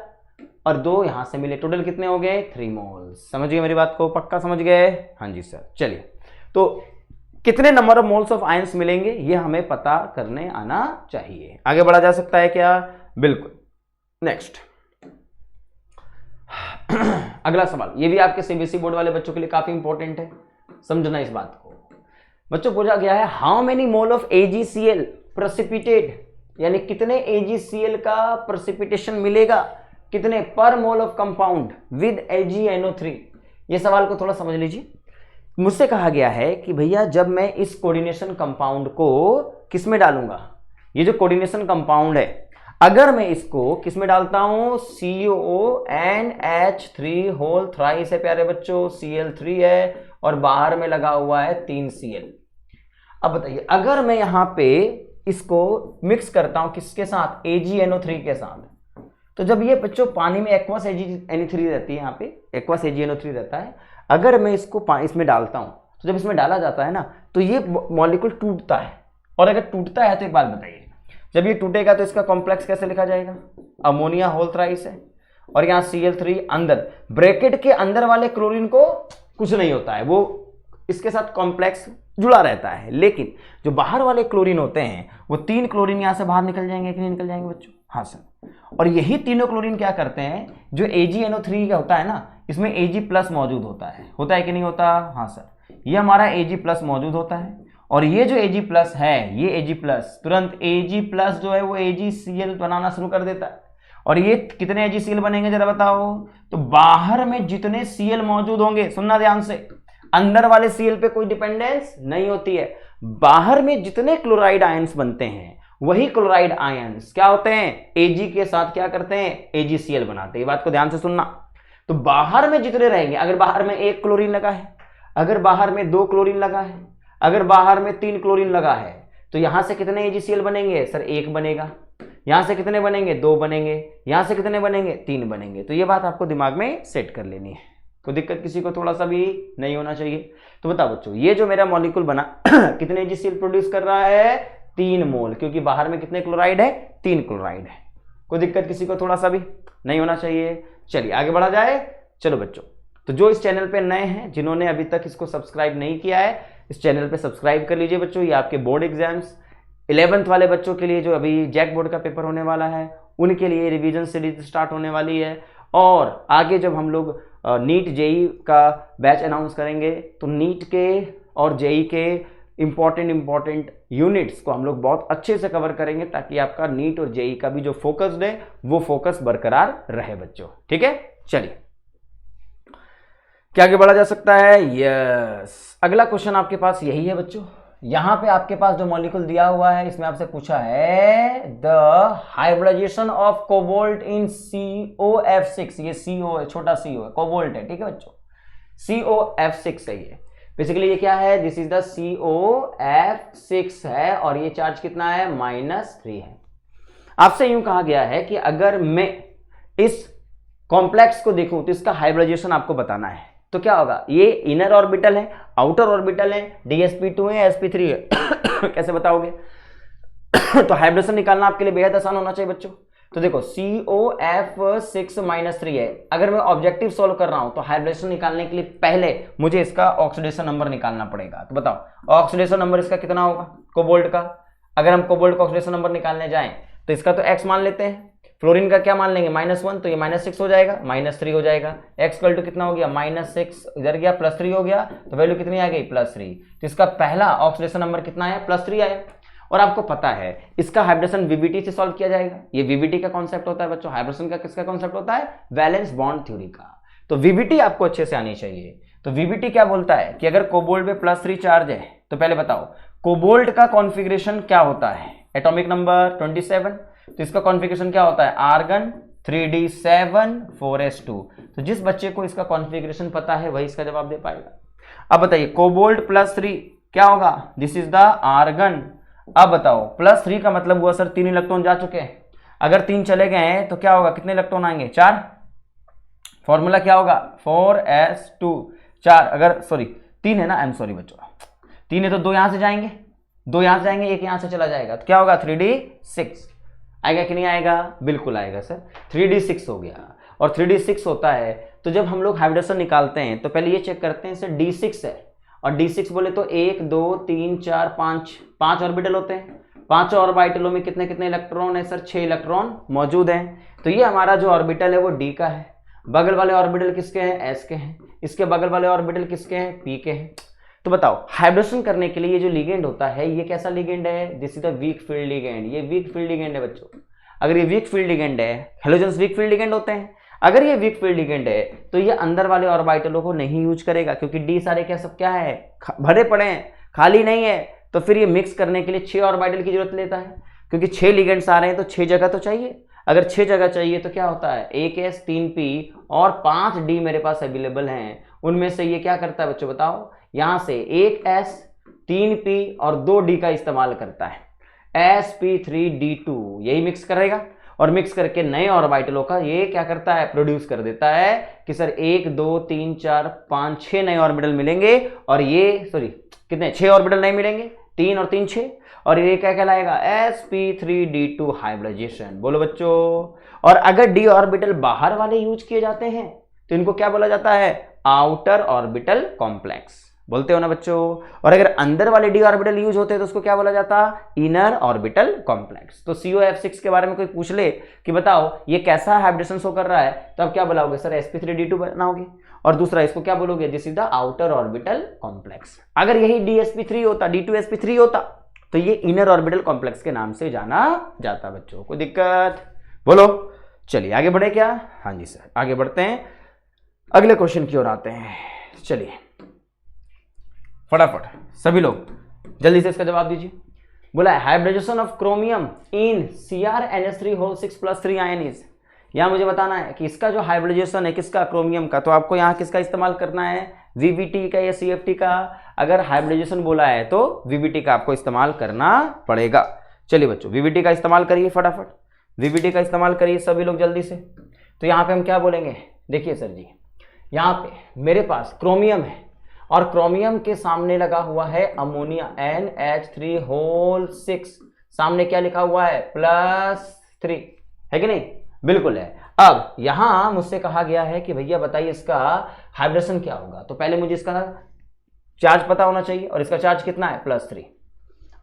और 2 यहां से मिले, टोटल कितने हो गए? 3 मोल्स। समझ गए मेरी बात को? पक्का समझ गए? हाँ जी सर। चलिए, तो कितने number of moles of ions मिलेंगे ये हमें पता करने आना चाहिए। आगे बढ़ा जा सकता है क्या? बिल्कुल। नेक्स्ट अगला सवाल, ये भी आपके सीबीएसई बोर्ड वाले बच्चों के लिए काफी इंपॉर्टेंट है, समझना इस बात को। बच्चों पूछा गया है how many mole of AgCl precipitate, यानी कितने AgCl का प्रेसिपिटेशन मिलेगा, कितने पर mole of compound with AgNO3। ये सवाल को थोड़ा समझ लीजिए। मुझसे कहा गया है कि भैया जब मैं इस कोऑर्डिनेशन कंपाउंड को किस में डालूंगा, ये जो कोऑर्डिनेशन कंपाउंड है अगर मैं इसको किस में डालता हूं, CONH3 होल थ्राइस है प्यारे बच्चों, Cl3 है और बाहर में लगा हुआ है 3 Cl। अब बताइए अगर मैं यहां पे इसको मिक्स करता हूं किसके साथ? AgNO3 के साथ, तो जब ये बच्चों पानी में एक्वस AgNO3 रहती है, यहाँ पे एक्वस AgNO3 रहता है, अगर मैं इसको इसमें डालता हूँ तो जब इसमें डाला जाता है ना तो ये मॉलिक्यूल टूटता है। और अगर टूटता है तो एक बात बताइए, जब ये टूटेगा तो इसका कॉम्प्लेक्स कैसे लिखा जाएगा? अमोनिया होल थ्राइस है और यहाँ Cl3 अंदर, ब्रैकेट के अंदर वाले क्लोरीन को कुछ नहीं होता है, वो इसके साथ कॉम्प्लेक्स जुड़ा रहता है। लेकिन जो बाहर वाले क्लोरीन होते हैं वो 3 क्लोरीन यहाँ से बाहर निकल जाएंगे कि नहीं निकल जाएंगे बच्चों? हाँ सर। और यही तीनों क्लोरीन क्या करते हैं, जो AgNO3 का होता है ना, इसमें Ag+ मौजूद होता है कि नहीं होता? हाँ सर। ये हमारा Ag+ मौजूद होता है और ये जो Ag+ है, ये Ag+ तुरंत Ag+ जो है वो AgCl बनाना शुरू कर देता है। और ये कितने AgCl बनेंगे जरा बताओ? तो बाहर में जितने Cl मौजूद होंगे, सुनना ध्यान से, अंदर वाले Cl पे कोई डिपेंडेंस नहीं होती है। बाहर में जितने क्लोराइड आयंस बनते हैं वही क्लोराइड आयंस क्या होते हैं? Ag के साथ क्या करते हैं? AgCl बनाते हैं। ये बात को ध्यान से सुनना। तो बाहर में जितने रहेंगे, अगर बाहर में 1 क्लोरीन लगा है, अगर बाहर में 2 क्लोरीन लगा है, अगर बाहर में 3 क्लोरीन लगा है, तो यहां से कितने AgCl बनेंगे? सर 1 बनेगा। यहां से कितने बनेंगे? 2 बनेंगे। यहां से कितने बनेंगे? 3 बनेंगे। तो ये बात आपको दिमाग में सेट कर लेनी है, कोई दिक्कत किसी को थोड़ा सा भी नहीं होना चाहिए। तो बताओ बच्चों, ये जो मेरा मॉलिक्यूल बना कितने AgCl प्रोड्यूस कर रहा है? 3 मोल, क्योंकि बाहर में कितने क्लोराइड है? 3 क्लोराइड है। कोई दिक्कत किसी को थोड़ा सा भी नहीं होना चाहिए। चलिए आगे बढ़ा जाए। चलो बच्चों, तो जो इस चैनल पे नए हैं, जिन्होंने अभी तक इसको सब्सक्राइब नहीं किया है, इस चैनल पे सब्सक्राइब कर लीजिए बच्चों। ये आपके बोर्ड एग्जाम्स 11th वाले बच्चों के लिए, जो अभी जैक बोर्ड का पेपर होने वाला है, उनके लिए रिवीजन सीरीज स्टार्ट होने वाली है। और आगे जब हम लोग नीट जेई का बैच अनाउंस करेंगे तो नीट के और जेई के इंपॉर्टेंट यूनिट्स को हम लोग बहुत अच्छे से कवर करेंगे, ताकि आपका नीट और जेई का भी जो फोकस्ड है वो फोकस बरकरार रहे बच्चों। ठीक है, चलिए क्या आगे बढ़ा जा सकता है? यस, अगला क्वेश्चन आपके पास यही है बच्चों। यहां पे आपके पास जो मॉलिक्यूल दिया हुआ है, इसमें आपसे पूछा है the hybridisation of cobalt in COF6। ये CO है, छोटा CO है, कोबाल्ट है, ठीक है बच्चों, COF6 है ये। बेसिकली ये क्या है? दिस इज द COF6 है और ये चार्ज कितना है? -3 है। आपसे यूं कहा गया है कि अगर मैं इस कॉम्प्लेक्स को देखूं तो इसका हाइब्रिडाइजेशन आपको बताना है। तो क्या होगा? ये इनर ऑर्बिटल है, आउटर ऑर्बिटल है, DsP2 है, sp3 है। कैसे बताओगे? तो हाइब्रिडेशन निकालना आपके लिए बेहद आसान होना चाहिए बच्चों। तो देखो COF6 -3 है। अगर मैं ऑब्जेक्टिव सॉल्व कर रहा हूं तो हाइब्रिडेशन निकालने के लिए पहले मुझे इसका ऑक्सीडेशन नंबर निकालना पड़ेगा। तो बताओ ऑक्सीडेशन नंबर इसका कितना होगा कोबाल्ट का? अगर हम कोबाल्ट का ऑक्सीडेशन नंबर निकालने जाएं तो इसका तो x मान लेते हैं, फ्लोरीन का क्या मान लेंगे? -1, तो ये -6 हो जाएगा, -3 हो जाएगा। x इक्वल टू कितना हो गया? -6 इधर गया, +3 हो गया, तो वैल्यू कितनी आ गई? +3। तो इसका पहला ऑक्सीडेशन नंबर कितना है? +3 आया। और आपको पता है इसका हाइब्रिडेशन VBT से सॉल्व किया जाएगा। ये VBT का कॉन्सेप्ट होता है बच्चों। हाइब्रिडेशन का किसका कॉन्सेप्ट होता है? वैलेंस बॉन्ड थ्योरी का। तो VBT आपको अच्छे से आनी चाहिए। तो VBT क्या बोलता है कि अगर कोबाल्ट में +3 चार्ज है, तो पहले बताओ कोबाल्ट का कॉन्फ़िगरेशन क्या होता है? Atomic number 27। तो इसका कॉन्फ़िगरेशन क्या होता है? Argon 3d7 4s2। तो जिस बच्चे को इसका कॉन्फ़िगरेशन पता है वही इसका जवाब दे पाएगा। अब बताइए कोबाल्ट +3 क्या होगा? This is the argon. अब बताओ +3 का मतलब हुआ सर 3 इलेक्ट्रॉन जा चुके हैं। अगर 3 चले गए हैं तो क्या होगा? कितने इलेक्ट्रॉन आएंगे? 4। फॉर्मूला क्या होगा? 4s2 4। अगर सॉरी 3 है ना, आई एम सॉरी बच्चों, 3 है तो 2 यहां से जाएंगे, 2 यहां से जाएंगे, 1 यहां से चला जाएगा, तो क्या होगा? 3d6 आएगा कि नहीं आएगा? बिल्कुल आएगा सर, 3d6 हो गया। और 3d6 होता है तो जब हम लोग हाइब्रिडेशन निकालते हैं तो पहले ये चेक करते हैं सर d6 है, और d6 बोले तो 1 2 3 4 5 ऑर्बिटल होते हैं। 5 ऑर्बिटलों में कितने कितने इलेक्ट्रॉन है सर? 6 इलेक्ट्रॉन मौजूद हैं। तो ये हमारा जो ऑर्बिटल है वो d का है। बगल वाले ऑर्बिटल किसके हैं? s के हैं। इसके बगल वाले ऑर्बिटल किसके हैं? p के हैं। तो बताओ हाइब्रिडेशन करने के लिए ये जो लिगेंड होता है ये कैसा लिगेंड है? This is the weak field ligand. ये वीक फील्ड लिगेंड है बच्चों। अगर ये वीक फील्ड लिगेंड है, हैलोजेंस वीक फील्ड लिगेंड होते हैं, अगर ये वीक फील्ड लिगेंड है तो ये अंदर वाले ऑर्बिटलों को नहीं यूज करेगा, क्योंकि डी सारे क्या सब क्या है? भरे पड़े हैं, खाली नहीं है। तो फिर ये मिक्स करने के लिए 6 ऑर्बिटल की जरूरत लेता है, क्योंकि 6 लिगेंड्स आ रहे हैं तो 6 जगह तो चाहिए। अगर 6 जगह चाहिए तो क्या होता है? 1s 3p और 5d मेरे पास अवेलेबल हैं। उनमें से ये क्या करता है बच्चों बताओ? यहां से 1s 3p और 2d का इस्तेमाल करता है, sp3d2 यही मिक्स करेगा। और मिक्स करके नए ऑर्बिटलों का ये क्या करता है, प्रोड्यूस कर देता है कि सर 1 2 3 4 5 6 नए ऑर्बिटल मिलेंगे और ये सॉरी कितने 6 ऑर्बिटल नहीं मिलेंगे, 3 और 3 6, और ये क्या कहलाएगा sp3d2 हाइब्रिडाइजेशन। बोलो बच्चों। और अगर d ऑर्बिटल बाहर वाले यूज किए जाते हैं तो इनको क्या बोला जाता है, आउटर ऑर्बिटल कॉम्प्लेक्स। बोलते हो ना बच्चों। और अगर अंदर वाले d ऑर्बिटल यूज होते हैं तो उसको क्या बोला जाता, इनर ऑर्बिटल कॉम्प्लेक्स। तो COF6 के बारे में कोई पूछ ले कि बताओ ये कैसा हाइब्रिडेशन शो कर रहा है, तो आप क्या बोलोगे, सर sp3d2 बनाओगे। और दूसरा इसको क्या बोलोगे, this is the outer orbital complex. अगर यही dsp3 होता, d2sp3 होता, तो ये इनर ऑर्बिटल कॉम्प्लेक्स के नाम से जाना जाता। बच्चों कोई दिक्कत, बोलो। चलिए आगे बढ़े क्या, हाँ जी सर आगे बढ़ते हैं, अगले क्वेश्चन की ओर आते हैं। चलिए फटाफट सभी लोग जल्दी से इसका जवाब दीजिए। बोला है hybridisation of chromium in CrNH3 ion is. यहां मुझे बताना है कि इसका जो हाइब्रिडाइजेशन है किसका, क्रोमियम का, तो आपको यहां किसका इस्तेमाल करना है, VBT का या CFT का। अगर हाइब्रिडाइजेशन बोला है तो VBT का आपको इस्तेमाल करना पड़ेगा। चलिए बच्चों VBT का इस्तेमाल करिए, फटाफट VBT का इस्तेमाल करिए सभी लोग जल्दी से। तो यहाँ पे हम क्या बोलेंगे, देखिए सर जी यहाँ पे मेरे पास क्रोमियम है और क्रोमियम के सामने लगा हुआ है अमोनिया NH3 सामने क्या लिखा हुआ है, +3, है कि नहीं, बिल्कुल है। अब यहां मुझसे कहा गया है कि भैया बताइए इसका हाइब्रिडेशन क्या होगा, तो पहले मुझे इसका चार्ज पता होना चाहिए और इसका चार्ज कितना है, +3।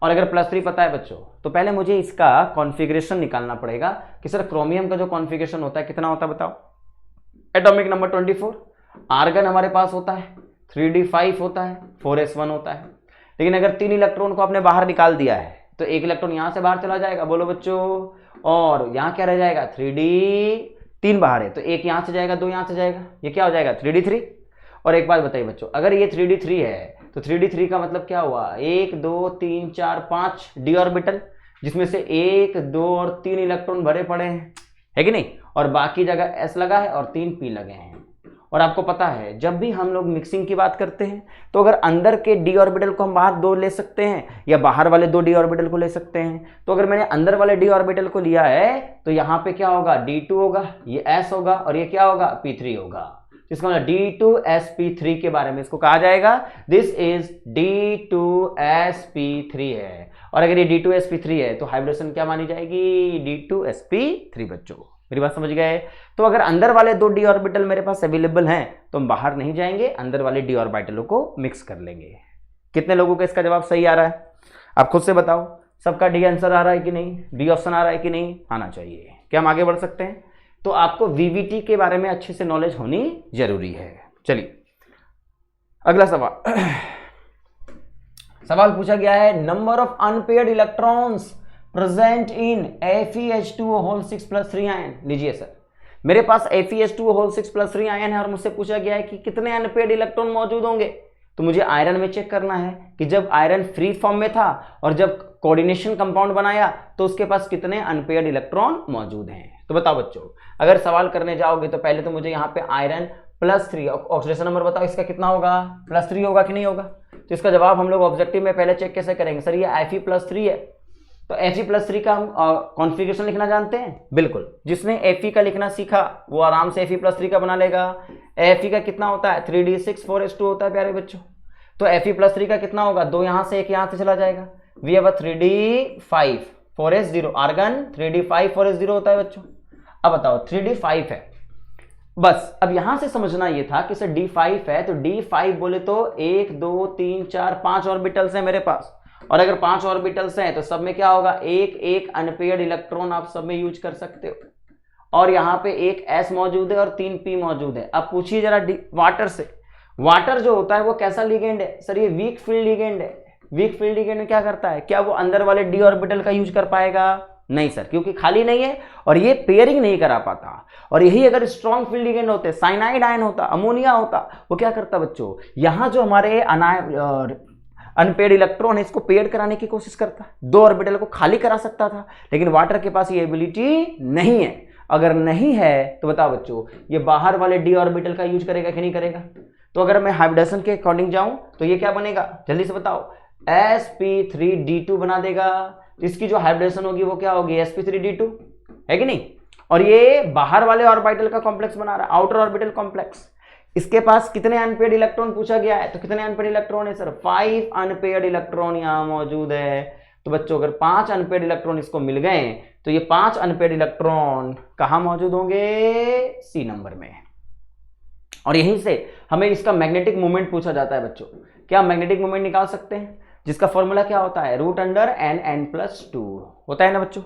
और अगर +3 पता है बच्चों तो पहले मुझे इसका कॉन्फ़िगरेशन निकालना पड़ेगा कि सर क्रोमियम का जो कॉन्फ़िगरेशन होता है कितना होता है बताओ, एटॉमिक नंबर 24। आर्गन हमारे पास होता है 3d5 होता है, 4s1 होता है। लेकिन अगर 3 इलेक्ट्रॉन को आपने बाहर निकाल दिया है तो 1 इलेक्ट्रॉन यहां से बाहर चला जाएगा, बोलो बच्चों, और यहां क्या रह जाएगा, 3 बाहर है तो 1 यहां से जाएगा, 2 यहां से जाएगा, ये क्या हो जाएगा 3d3। और एक बात बताइए बच्चों, अगर ये 3d3 है तो 3d3 का मतलब क्या हुआ, 1 2 3 4 5 d ऑर्बिटल, जिसमें से 1 2 और 3 इलेक्ट्रॉन भरे पड़े हैं, है कि नहीं, और बाकी जगह s लगा है और 3 p लगे हैं। और आपको पता है जब भी हम लोग मिक्सिंग की बात करते हैं तो अगर अंदर के d ऑर्बिटल को हम बाहर 2 ले सकते हैं या बाहर वाले 2 d ऑर्बिटल को ले सकते हैं। तो अगर मैंने अंदर वाले d ऑर्बिटल को लिया है तो यहाँ पे क्या होगा, d2 होगा, ये s होगा और ये क्या होगा, p3 होगा। इसका मतलब d2sp3 के बारे में इसको कहा जाएगा दिस इज d2sp3 है। और अगर ये d2sp3 है तो हाइब्रिडेशन क्या मानी जाएगी, d2sp3। बच्चों मेरी बात समझ गए। तो अगर अंदर वाले 2 d ऑर्बिटल मेरे पास अवेलेबल हैं तो हम बाहर नहीं जाएंगे, अंदर वाले d ऑर्बिटलों को मिक्स कर लेंगे। कितने लोगों का इसका जवाब सही आ रहा है, आप खुद से बताओ, सबका डी आंसर आ रहा है कि नहीं, डी ऑप्शन आ रहा है कि नहीं, आना चाहिए। क्या हम आगे बढ़ सकते हैं, तो आपको VBT के बारे में अच्छे से नॉलेज होनी जरूरी है। चलिए अगला सवाल पूछा गया है, number of unpaired electrons present in Fe2O6+3 ion. लीजिए सर मेरे पास Fe2O6+3 आयन है और मुझसे पूछा गया है कि कितने अनपेयर्ड इलेक्ट्रॉन मौजूद होंगे। तो मुझे आयरन में चेक करना है कि जब आयरन फ्री फॉर्म में था और जब कोऑर्डिनेशन कंपाउंड बनाया तो उसके पास कितने अनपेयर्ड इलेक्ट्रॉन मौजूद हैं। तो बताओ बच्चों, अगर सवाल करने जाओगे तो पहले तो मुझे यहाँ पे आयरन +3, ऑक्सीडेशन नंबर बताओ इसका कितना होगा, +3 होगा कि नहीं होगा। तो इसका जवाब हम लोग ऑब्जेक्टिव में पहले चेक कैसे करेंगे, सर ये Fe+3 है तो Fe+3 का हम कॉन्फ़िगरेशन लिखना जानते हैं, बिल्कुल। जिसने Fe का लिखना सीखा वो आराम से Fe+3 का बना लेगा। Fe का कितना होता है, 3d6 4s2 होता है प्यारे बच्चों। तो Fe+3 का कितना होगा, 2 यहाँ से 1 यहाँ से चला जाएगा, we have 3d5 4s0, argon 3d5 4s0 होता है बच्चों। अब बताओ 3d5 है, बस अब यहां से समझना ये था कि सर d5 है तो d5 बोले तो 1 2 3 4 5 ऑर्बिटल्स हैं मेरे पास, और अगर 5 ऑर्बिटल्स हैं तो सब में क्या होगा, एक अनपेयर्ड इलेक्ट्रॉन आप सब में यूज कर सकते हो। और यहाँ पे एक s मौजूद है और 3 p मौजूद है। अब पूछिए जरा वाटर से, वाटर जो होता है वो कैसा लिगेंड है, सर ये वीक फील्ड लिगेंड है। वीक फील्ड लिगेंड में क्या करता है, क्या वो अंदर वाले d ऑर्बिटल का यूज कर पाएगा, नहीं सर, क्योंकि खाली नहीं है और ये पेयरिंग नहीं करा पाता। और यही अगर स्ट्रॉन्ग फील्ड लिगेंड होते, साइनाइड आयन होता, अमोनिया होता, वो क्या करता बच्चों, यहाँ जो हमारे अनपेयर्ड इलेक्ट्रॉन है इसको पेयर कराने की कोशिश करता, 2 ऑर्बिटल को खाली करा सकता था। लेकिन वाटर के पास ये एबिलिटी नहीं है। अगर नहीं है तो बताओ बच्चों ये बाहर वाले d ऑर्बिटल का यूज करेगा कि नहीं करेगा। तो अगर मैं हाइब्रिडेशन के अकॉर्डिंग जाऊं तो ये क्या बनेगा, जल्दी से बताओ, sp3d2 बना देगा। इसकी जो हाइब्रिडेशन होगी वो क्या होगी, sp3d2, है कि नहीं। और ये बाहर वाले ऑर्बिटल का कॉम्प्लेक्स बना रहा है, आउटर ऑर्बिटल कॉम्प्लेक्स। इसके पास कितने अनपेयर्ड इलेक्ट्रॉन पूछा गया है, तो कितने अनपेयर्ड इलेक्ट्रॉन है सर, 5 अनपेयर्ड इलेक्ट्रॉन यहां मौजूद है। तो बच्चों अगर 5 अनपेयर्ड इलेक्ट्रॉन इसको मिल गए तो ये 5 अनपेयर्ड इलेक्ट्रॉन कहां मौजूद होंगे, सी नंबर में। और यहीं से हमें इसका मैग्नेटिक मोमेंट पूछा जाता है बच्चों। क्या मैग्नेटिक मोमेंट निकाल सकते हैं, जिसका फॉर्मूला क्या होता है, √n(n+2) होता है ना बच्चों।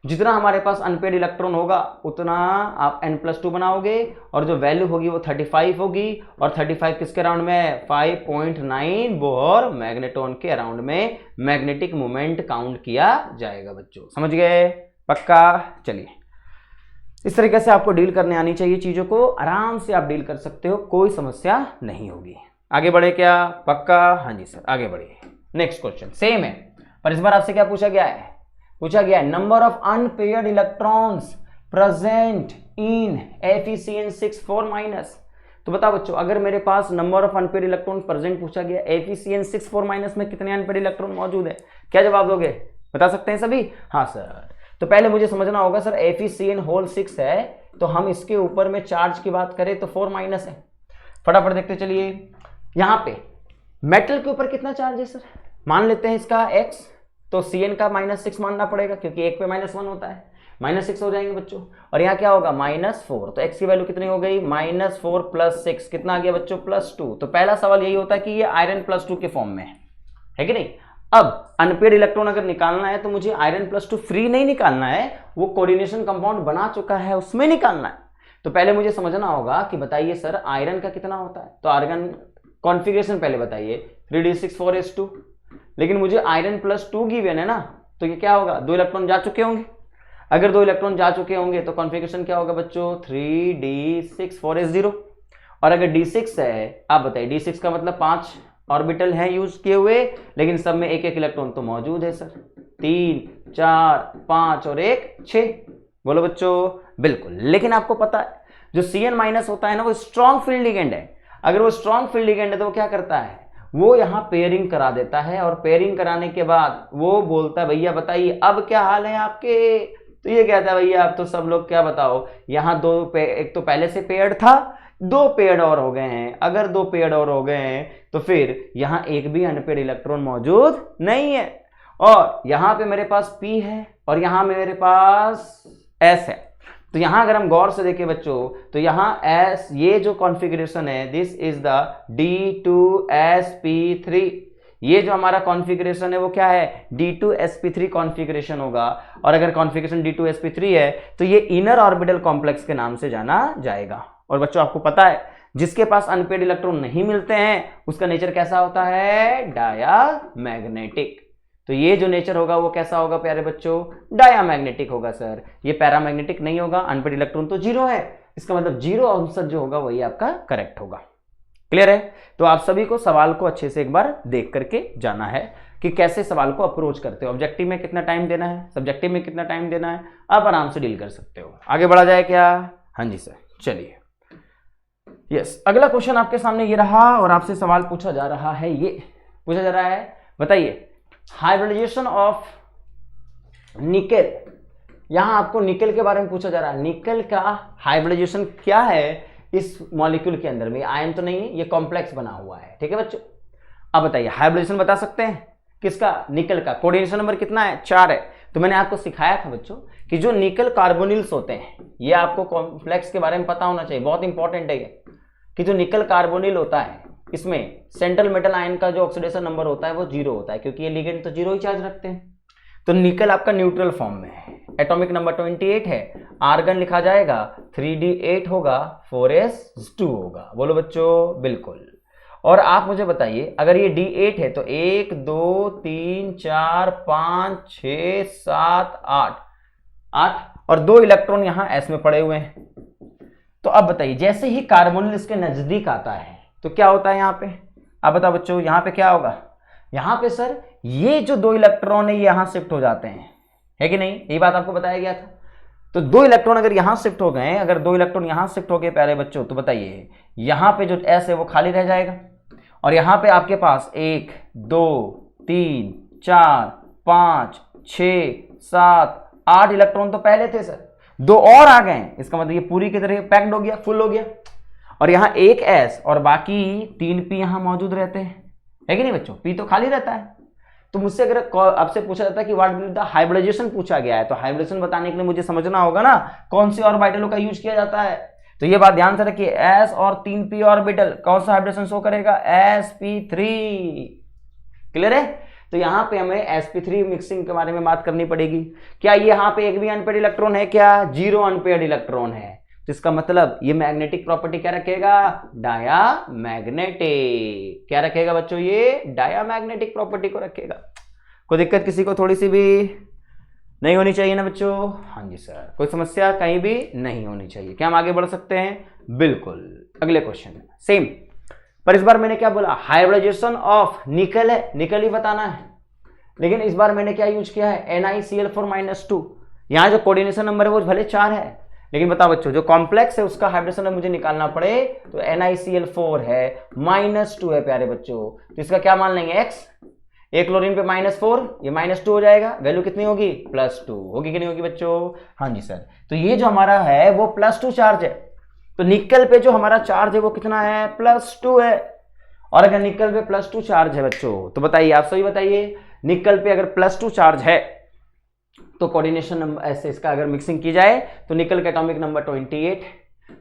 जितना हमारे पास अनपेयर्ड इलेक्ट्रॉन होगा उतना आप n+2 बनाओगे और जो वैल्यू होगी वो 35 होगी। और 35 किसके अराउंड में, 5.9 बोर मैग्नेटॉन के अराउंड में मैग्नेटिक मोमेंट काउंट किया जाएगा बच्चों। समझ गए, पक्का। चलिए, इस तरीके से आपको डील करने आनी चाहिए चीजों को, आराम से आप डील कर सकते हो, कोई समस्या नहीं होगी। आगे बढ़े क्या, पक्का, हाँ जी सर आगे बढ़िए। नेक्स्ट क्वेश्चन सेम है, पर इस बार आपसे क्या पूछा गया है, number of unpaired electrons present in FeCN6 -। तो बताओ बच्चों, अगर मेरे पास number of unpaired electron present पूछा गया, FeCN6 में कितने अनपेयर्ड इलेक्ट्रॉन मौजूद है, क्या जवाब दोगे, बता सकते हैं सभी, हाँ सर। तो पहले मुझे समझना होगा सर, FeCN6 है तो हम इसके ऊपर में चार्ज की बात करें तो 4- है। फटाफट देखते चलिए, यहां पे मेटल के ऊपर कितना चार्ज है सर, मान लेते हैं इसका x, तो Cn का -6 मानना पड़ेगा क्योंकि एक पे -1 होता है, -6 हो जाएंगे बच्चों। और यहाँ क्या होगा, -4, तो x की वैल्यू कितनी हो गई, -4 + 6 कितना आ गया बच्चों, +2। तो पहला सवाल यही होता है कि ये आयरन +2 के फॉर्म में है कि नहीं। अब अनपेयर्ड इलेक्ट्रॉन अगर निकालना है तो मुझे आयरन +2 फ्री नहीं निकालना है, वो कोऑर्डिनेशन कंपाउंड बना चुका है उसमें निकालना है। तो पहले मुझे समझना होगा कि बताइए सर आयरन का कितना होता है, तो आयरन कॉन्फ़िगरेशन पहले बताइए, 3d6 4s2, लेकिन मुझे आयरन +2 गिवन है ना, तो ये क्या होगा, 2 इलेक्ट्रॉन जा चुके होंगे। अगर 2 इलेक्ट्रॉन जा चुके होंगे तो कॉन्फ़िगरेशन क्या होगा बच्चों, 3d6 4s0। और अगर d6 है, आप बताइए d6 का मतलब 5 ऑर्बिटल हैं यूज किए हुए, लेकिन सब में एक इलेक्ट्रॉन तो मौजूद है सर, 3 4 5 और 1 6। बोलो बच्चों, बिल्कुल। लेकिन आपको पता है जो Cn- होता है ना, वो स्ट्रॉन्ग फील्ड लिगेंड है। अगर वो स्ट्रॉन्ग फील्ड लिगेंड है तो वो क्या करता है, वो यहाँ पेयरिंग करा देता है, और पेयरिंग कराने के बाद वो बोलता है भैया बताइए अब क्या हाल है आपके। तो ये कहता है भैया अब तो सब लोग क्या बताओ, यहाँ एक तो पहले से पेयर्ड था, 2 पेयर्ड और हो गए हैं। अगर 2 पेयर्ड और हो गए हैं तो फिर यहाँ एक भी अनपेयर्ड इलेक्ट्रॉन मौजूद नहीं है, और यहाँ पे मेरे पास P है और यहाँ मेरे पास S है। तो यहां अगर हम गौर से देखें बच्चों, तो यहां S, ये जो कॉन्फ़िगरेशन है, दिस इज द D2sp3, ये जो हमारा कॉन्फ़िगरेशन है वो क्या है, D2sp3 कॉन्फ़िगरेशन होगा। और अगर कॉन्फ़िगरेशन D2sp3 है तो ये इनर ऑर्बिटल कॉम्प्लेक्स के नाम से जाना जाएगा। और बच्चों आपको पता है जिसके पास अनपेयर्ड इलेक्ट्रॉन नहीं मिलते हैं उसका नेचर कैसा होता है, डायामैग्नेटिक। तो ये जो नेचर होगा वो कैसा होगा प्यारे बच्चों, डायामैग्नेटिक होगा सर, ये पैरामैग्नेटिक नहीं होगा। अनपेयर्ड इलेक्ट्रॉन तो 0 है, इसका मतलब 0 आंसर जो होगा वही आपका करेक्ट होगा। क्लियर है। तो आप सभी को सवाल को अच्छे से एक बार देख करके जाना है कि कैसे सवाल को अप्रोच करते हो, ऑब्जेक्टिव में कितना टाइम देना है, सब्जेक्टिव में कितना टाइम देना है, आप आराम से डील कर सकते हो। आगे बढ़ा जाए क्या, हाँ जी सर चलिए। यस, अगला क्वेश्चन आपके सामने ये रहा और आपसे सवाल पूछा जा रहा है, ये पूछा जा रहा है बताइए हाइब्रिडाइजेशन ऑफ निकेल। यहां आपको निकेल के बारे में पूछा जा रहा है, निकेल का हाइब्रिडाइजेशन क्या है इस मॉलिक्यूल के अंदर में, आयन तो नहीं है, ये कॉम्प्लेक्स बना हुआ है, ठीक है बच्चों। अब बताइए हाइब्रिडाइजेशन बता सकते हैं किसका, निकेल का। कोऑर्डिनेशन नंबर कितना है, 4 है। तो मैंने आपको सिखाया था बच्चों कि जो निकेल कार्बोनिल्स होते हैं, ये आपको कॉम्प्लेक्स के बारे में पता होना चाहिए, बहुत इंपॉर्टेंट है ये, कि जो निकेल कार्बोनिल होता है इसमें सेंट्रल मेटल आयन का जो ऑक्सीडेशन नंबर होता है वो 0 होता है, क्योंकि ये लिगेंड तो 0 ही चार्ज रखते हैं। तो निकेल आपका न्यूट्रल फॉर्म में है, एटॉमिक नंबर 28 है, आर्गन लिखा जाएगा 3d8 होगा, 4s2 होगा। बोलो बच्चों, बिल्कुल। और आप मुझे बताइए अगर ये d8 है तो 1 2 3 4 5 6 7 8 और 2 इलेक्ट्रॉन यहां s में पड़े हुए हैं। तो अब बताइए जैसे ही कार्बोनिल इसके नजदीक आता है तो क्या होता है यहाँ पे, अब बताओ बच्चों यहाँ पे क्या होगा, यहाँ पे सर ये जो 2 इलेक्ट्रॉन है ये यहाँ शिफ्ट हो जाते हैं, है कि नहीं, यही बात आपको बताया गया था। तो 2 इलेक्ट्रॉन अगर यहाँ शिफ्ट हो गए, अगर 2 इलेक्ट्रॉन यहाँ शिफ्ट हो गए प्यारे बच्चों, तो बताइए यहाँ पे जो S है वो खाली रह जाएगा, और यहाँ पे आपके पास 1 2 3 4 5 6 7 8 इलेक्ट्रॉन तो पहले थे सर, दो और आ गए, इसका मतलब ये पूरी की तरह पैक्ड हो गया, फुल हो गया। और यहाँ एक S और बाकी 3 P यहाँ मौजूद रहते हैं, है कि नहीं बच्चों? P तो खाली रहता है। तो मुझसे अगर आपसे पूछा जाता है कि व्हाट विल द हाइब्रिडाइजेशन पूछा गया है, तो हाइब्रिडेशन बताने के लिए मुझे समझना होगा ना कौन सी ऑर्बिटलों का यूज किया जाता है। तो ये बात ध्यान से रखिए, S और 3P ऑर्बिटल कौन सा हाइब्रिडेशन शो करेगा? sp3। क्लियर है? तो यहाँ पे हमें sp3 मिक्सिंग के बारे में बात करनी पड़ेगी। क्या ये यहाँ पे एक भी अनपेयर्ड इलेक्ट्रॉन है? क्या? 0 अनपेयर्ड इलेक्ट्रॉन है। तो इसका मतलब ये मैग्नेटिक प्रॉपर्टी क्या रखेगा? डायामैग्नेटिक। क्या रखेगा बच्चों? ये डायामैग्नेटिक प्रॉपर्टी को रखेगा। कोई दिक्कत किसी को थोड़ी सी भी नहीं होनी चाहिए ना बच्चों? हाँ जी सर, कोई समस्या कहीं भी नहीं होनी चाहिए। क्या हम आगे बढ़ सकते हैं? बिल्कुल। अगले क्वेश्चन सेम, पर इस बार मैंने क्या बोला? हाइब्रिडाइजेशन ऑफ निकल है, निकल ही बताना है। लेकिन इस बार मैंने क्या यूज किया है? NiCl4-2। यहाँ जो कोऑर्डिनेशन नंबर है वो भले 4 है, लेकिन बताओ बच्चों जो कॉम्प्लेक्स है उसका हाइब्रिडेशन नंबर मुझे निकालना पड़े तो NiCl4 है, -2 है प्यारे बच्चों। तो इसका क्या मान लेंगे? x। एक क्लोरीन पे -4, ये -2 हो जाएगा। वैल्यू कितनी होगी? +2 होगी कि नहीं होगी बच्चों? हाँ जी सर। तो ये जो हमारा है वो +2 चार्ज है। तो निकल पे जो हमारा चार्ज है वो कितना है? +2 है। और अगर निकल पे +2 चार्ज है बच्चों, तो बताइए, आप सभी बताइए, निकल पे अगर +2 चार्ज है तो कोऑर्डिनेशन नंबर ऐसे इसका अगर मिक्सिंग की जाए तो निकल का एटॉमिक नंबर 28,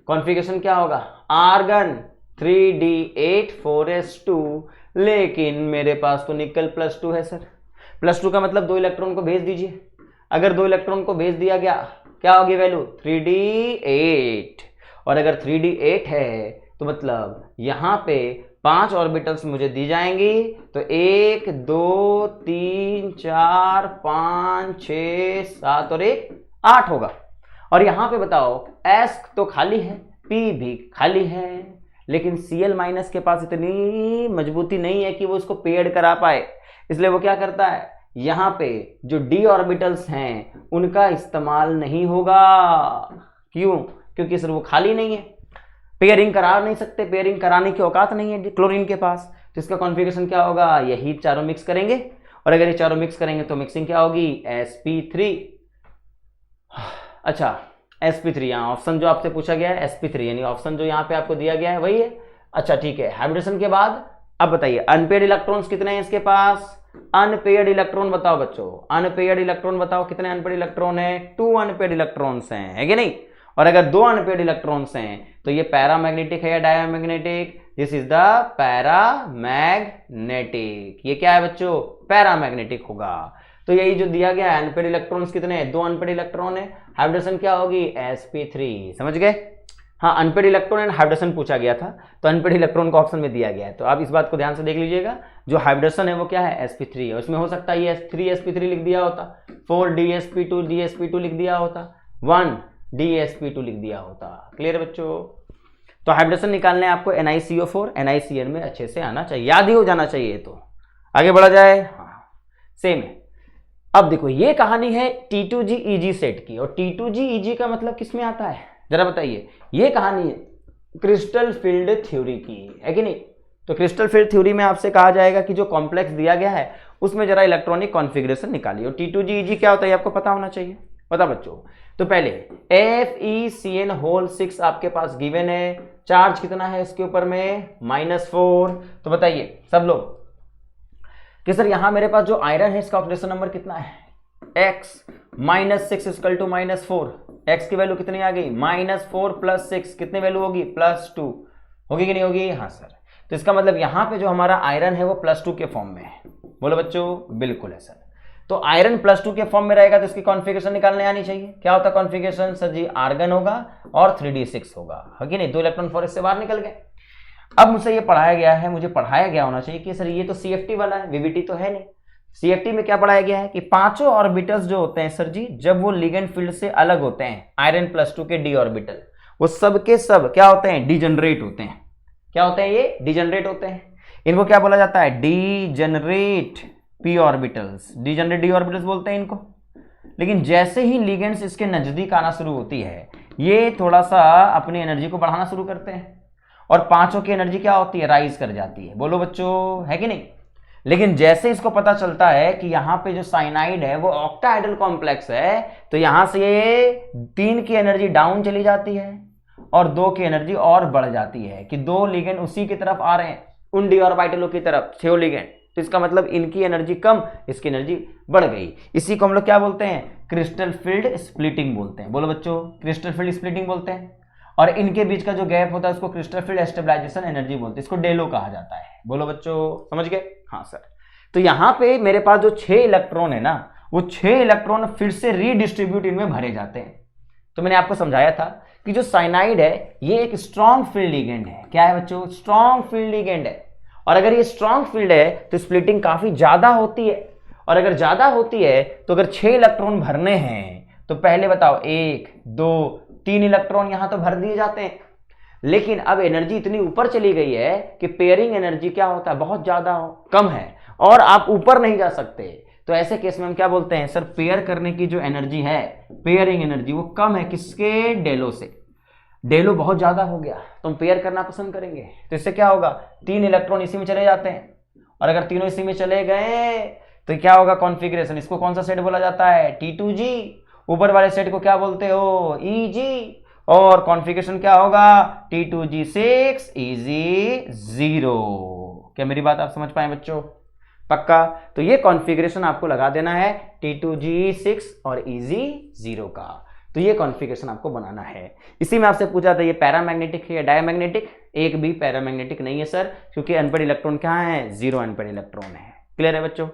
कॉन्फ़िगरेशन क्या होगा? Argon 3d8 4s2। लेकिन मेरे पास तो निकल +2 है सर। +2 का मतलब 2 इलेक्ट्रॉन को भेज दीजिए। अगर 2 इलेक्ट्रॉन को भेज दिया गया, क्या होगी वैल्यू? 3d8। और अगर 3d8 है तो मतलब यहां पे 5 ऑर्बिटल्स मुझे दी जाएंगी। तो 1 2 3 4 5 6 7 और 1 8 होगा। और यहां पे बताओ S तो खाली है, P भी खाली है, लेकिन Cl- के पास इतनी मजबूती नहीं है कि वो इसको पेयर्ड करा पाए। इसलिए वो क्या करता है? यहां पे जो d ऑर्बिटल्स हैं उनका इस्तेमाल नहीं होगा। क्यों? क्योंकि सर वो खाली नहीं है, पेयरिंग करा नहीं सकते, पेयरिंग कराने की औकात नहीं है क्लोरीन के पास। तो इसका कॉन्फ़िगरेशन क्या होगा? यही चारों मिक्स करेंगे। और अगर ये चारों मिक्स करेंगे तो मिक्सिंग क्या होगी? sp3। अच्छा, sp3 यहाँ ऑप्शन जो आपसे पूछा गया है sp3, यानी ऑप्शन जो यहाँ पे आपको दिया गया है वही है। अच्छा ठीक है, हाइब्रिडेशन के बाद अब बताइए अनपेयर्ड इलेक्ट्रॉन्स कितने हैं इसके पास? अनपेयर्ड इलेक्ट्रॉन बताओ बच्चों, अनपेयर्ड इलेक्ट्रॉन बताओ कितने अनपेयर्ड इलेक्ट्रॉन है? 2 अनपेयर्ड इलेक्ट्रॉन्स हैं, है कि नहीं? और अगर 2 अनपेयर्ड इलेक्ट्रॉन्स हैं तो ये पैरामैग्नेटिक है या diamagnetic? This is the paramagnetic. ये क्या है बच्चों? पैरामैग्नेटिक होगा। तो यही जो दिया गया है, अनपेयर्ड इलेक्ट्रॉन्स कितने हैं? 2 अनपेयर्ड इलेक्ट्रॉन है, हाइब्रिडेशन क्या होगी? sp3। समझ गए? हाँ, अनपेयर्ड इलेक्ट्रॉन एंड हाइब्रिडेशन पूछा गया था, तो अनपेयर्ड इलेक्ट्रॉन को ऑप्शन में दिया गया है। तो आप इस बात को ध्यान से देख लीजिएगा, जो हाइब्रिडेशन है वो क्या है? sp3 है। उसमें हो सकता है ये 3sp3 लिख दिया होता, 4dsp2 लिख दिया होता, 1dsp2 लिख दिया होता। क्लियर बच्चों? तो हाइब्रिडेशन निकालने आपको NiCO4 NiCl में अच्छे से आना चाहिए, याद ही हो जाना चाहिए। तो आगे बढ़ा जाए। हाँ सेम है। अब देखो ये कहानी है T2GEG सेट की, और T2GEG का मतलब किस में आता है जरा बताइए? ये कहानी है क्रिस्टल फील्ड थ्योरी की, है कि नहीं? तो क्रिस्टल फील्ड थ्योरी में आपसे कहा जाएगा कि जो कॉम्प्लेक्स दिया गया है उसमें जरा इलेक्ट्रॉनिक कॉन्फ़िगरेशन निकालिए। और T2GEG क्या होता है आपको पता होना चाहिए। पता बच्चों? तो पहले FeCN6 आपके पास गिवन है, चार्ज कितना है इसके ऊपर में? -4। तो बताइए सब लोग कि सर यहां मेरे पास जो आयरन है इसका ऑक्सीडेशन नंबर कितना है? x -6 equal to -4। x की वैल्यू कितनी आ गई? -4 + 6 कितनी वैल्यू होगी? +2 होगी कि नहीं होगी? हाँ सर। तो इसका मतलब यहां पे जो हमारा आयरन है वो +2 के फॉर्म में है। बोलो बच्चों? बिल्कुल है सर। तो आयरन +2 के फॉर्म में रहेगा तो इसकी कॉन्फ़िगरेशन निकालने आनी चाहिए। क्या होता है कॉन्फ़िगरेशन? सर जी आर्गन होगा और 3d6 होगा, है कि नहीं? 2 इलेक्ट्रॉन फॉरेस्ट से बाहर निकल गए। अब मुझसे ये पढ़ाया गया है, मुझे पढ़ाया गया होना चाहिए कि सर ये तो CFT वाला है, VBT तो है नहीं। CFT में क्या पढ़ाया गया है कि 5 ऑर्बिटल्स जो होते हैं सर जी, जब वो लिगेंड फील्ड से अलग होते हैं, आयरन +2 के d ऑर्बिटल, वो सब के सब क्या होते हैं? डिजनरेट होते हैं। क्या होते हैं ये? डिजनरेट होते हैं। इनको क्या बोला जाता है? Degenerate p orbitals, degenerate d orbitals बोलते हैं इनको। लेकिन जैसे ही लिगेंड्स इसके नजदीक आना शुरू होती है, ये थोड़ा सा अपनी एनर्जी को बढ़ाना शुरू करते हैं और 5 की एनर्जी क्या होती है? राइज कर जाती है। बोलो बच्चों, है कि नहीं? लेकिन जैसे इसको पता चलता है कि यहाँ पे जो साइनाइड है वो ऑक्टाहेड्रल कॉम्प्लेक्स है, तो यहाँ से ये 3 की एनर्जी डाउन चली जाती है और 2 की एनर्जी और बढ़ जाती है कि 2 लिगेंड उसी की तरफ आ रहे हैं, उन डी ऑर्बिटलों की तरफ, 6 लिगेंड। तो इसका मतलब इनकी एनर्जी कम, इसकी एनर्जी बढ़ गई। इसी को हम लोग क्या बोलते हैं? क्रिस्टल फील्ड स्प्लिटिंग बोलते हैं। बोलो बच्चों, क्रिस्टल फील्ड स्प्लिटिंग बोलते हैं। और इनके बीच का जो गैप होता है उसको क्रिस्टल फील्ड स्टेबलाइजेशन एनर्जी बोलते हैं, इसको डेलो कहा जाता है। बोलो बच्चों, समझ गए? हाँ सर। तो यहाँ पे मेरे पास जो 6 इलेक्ट्रॉन है ना, वो 6 इलेक्ट्रॉन फिर से रीडिस्ट्रीब्यूट इनमें भरे जाते हैं। तो मैंने आपको समझाया था कि जो साइनाइड है ये एक स्ट्रॉन्ग फील्ड लिगेंड है। क्या है बच्चों? स्ट्रॉन्ग फील्ड लिगेंड है। और अगर ये स्ट्रॉन्ग फील्ड है तो स्प्लिटिंग काफी ज्यादा होती है, और अगर ज्यादा होती है तो अगर 6 इलेक्ट्रॉन भरने हैं तो पहले बताओ 1 2 3 इलेक्ट्रॉन यहां तो भर दिए जाते हैं। लेकिन अब एनर्जी इतनी ऊपर चली गई है कि पेयरिंग एनर्जी क्या होता है? बहुत ज्यादा कम है और आप ऊपर नहीं जा सकते। तो ऐसे केस में हम क्या बोलते हैं? सर पेयर करने की जो एनर्जी है, पेयरिंग एनर्जी, वो कम है। किसके? डेलो से। डेलो बहुत ज्यादा हो गया तो हम पेयर करना पसंद करेंगे। तो इससे क्या होगा? 3 इलेक्ट्रॉन इसी में चले जाते हैं, और अगर तीनों इसी में चले गए तो क्या होगा? कॉन्फ़िगरेशन। इसको कौन सा सेट बोला जाता है? T2G। ऊपर वाले सेट को क्या बोलते हो? EG। और कॉन्फ़िगरेशन क्या होगा? T2G6 EG0। क्या मेरी बात आप समझ पाए बच्चों? पक्का? तो ये कॉन्फ़िगरेशन आपको लगा देना है T2G6 और EG0 का। तो ये कॉन्फ़िगरेशन आपको बनाना है। इसी में आपसे पूछा था ये पैरामैग्नेटिक है या डायमैग्नेटिक? एक भी पैरामैग्नेटिक नहीं है सर, क्योंकि अनपेड इलेक्ट्रॉन कहाँ है? 0 अनपेड इलेक्ट्रॉन है। क्लियर है बच्चों?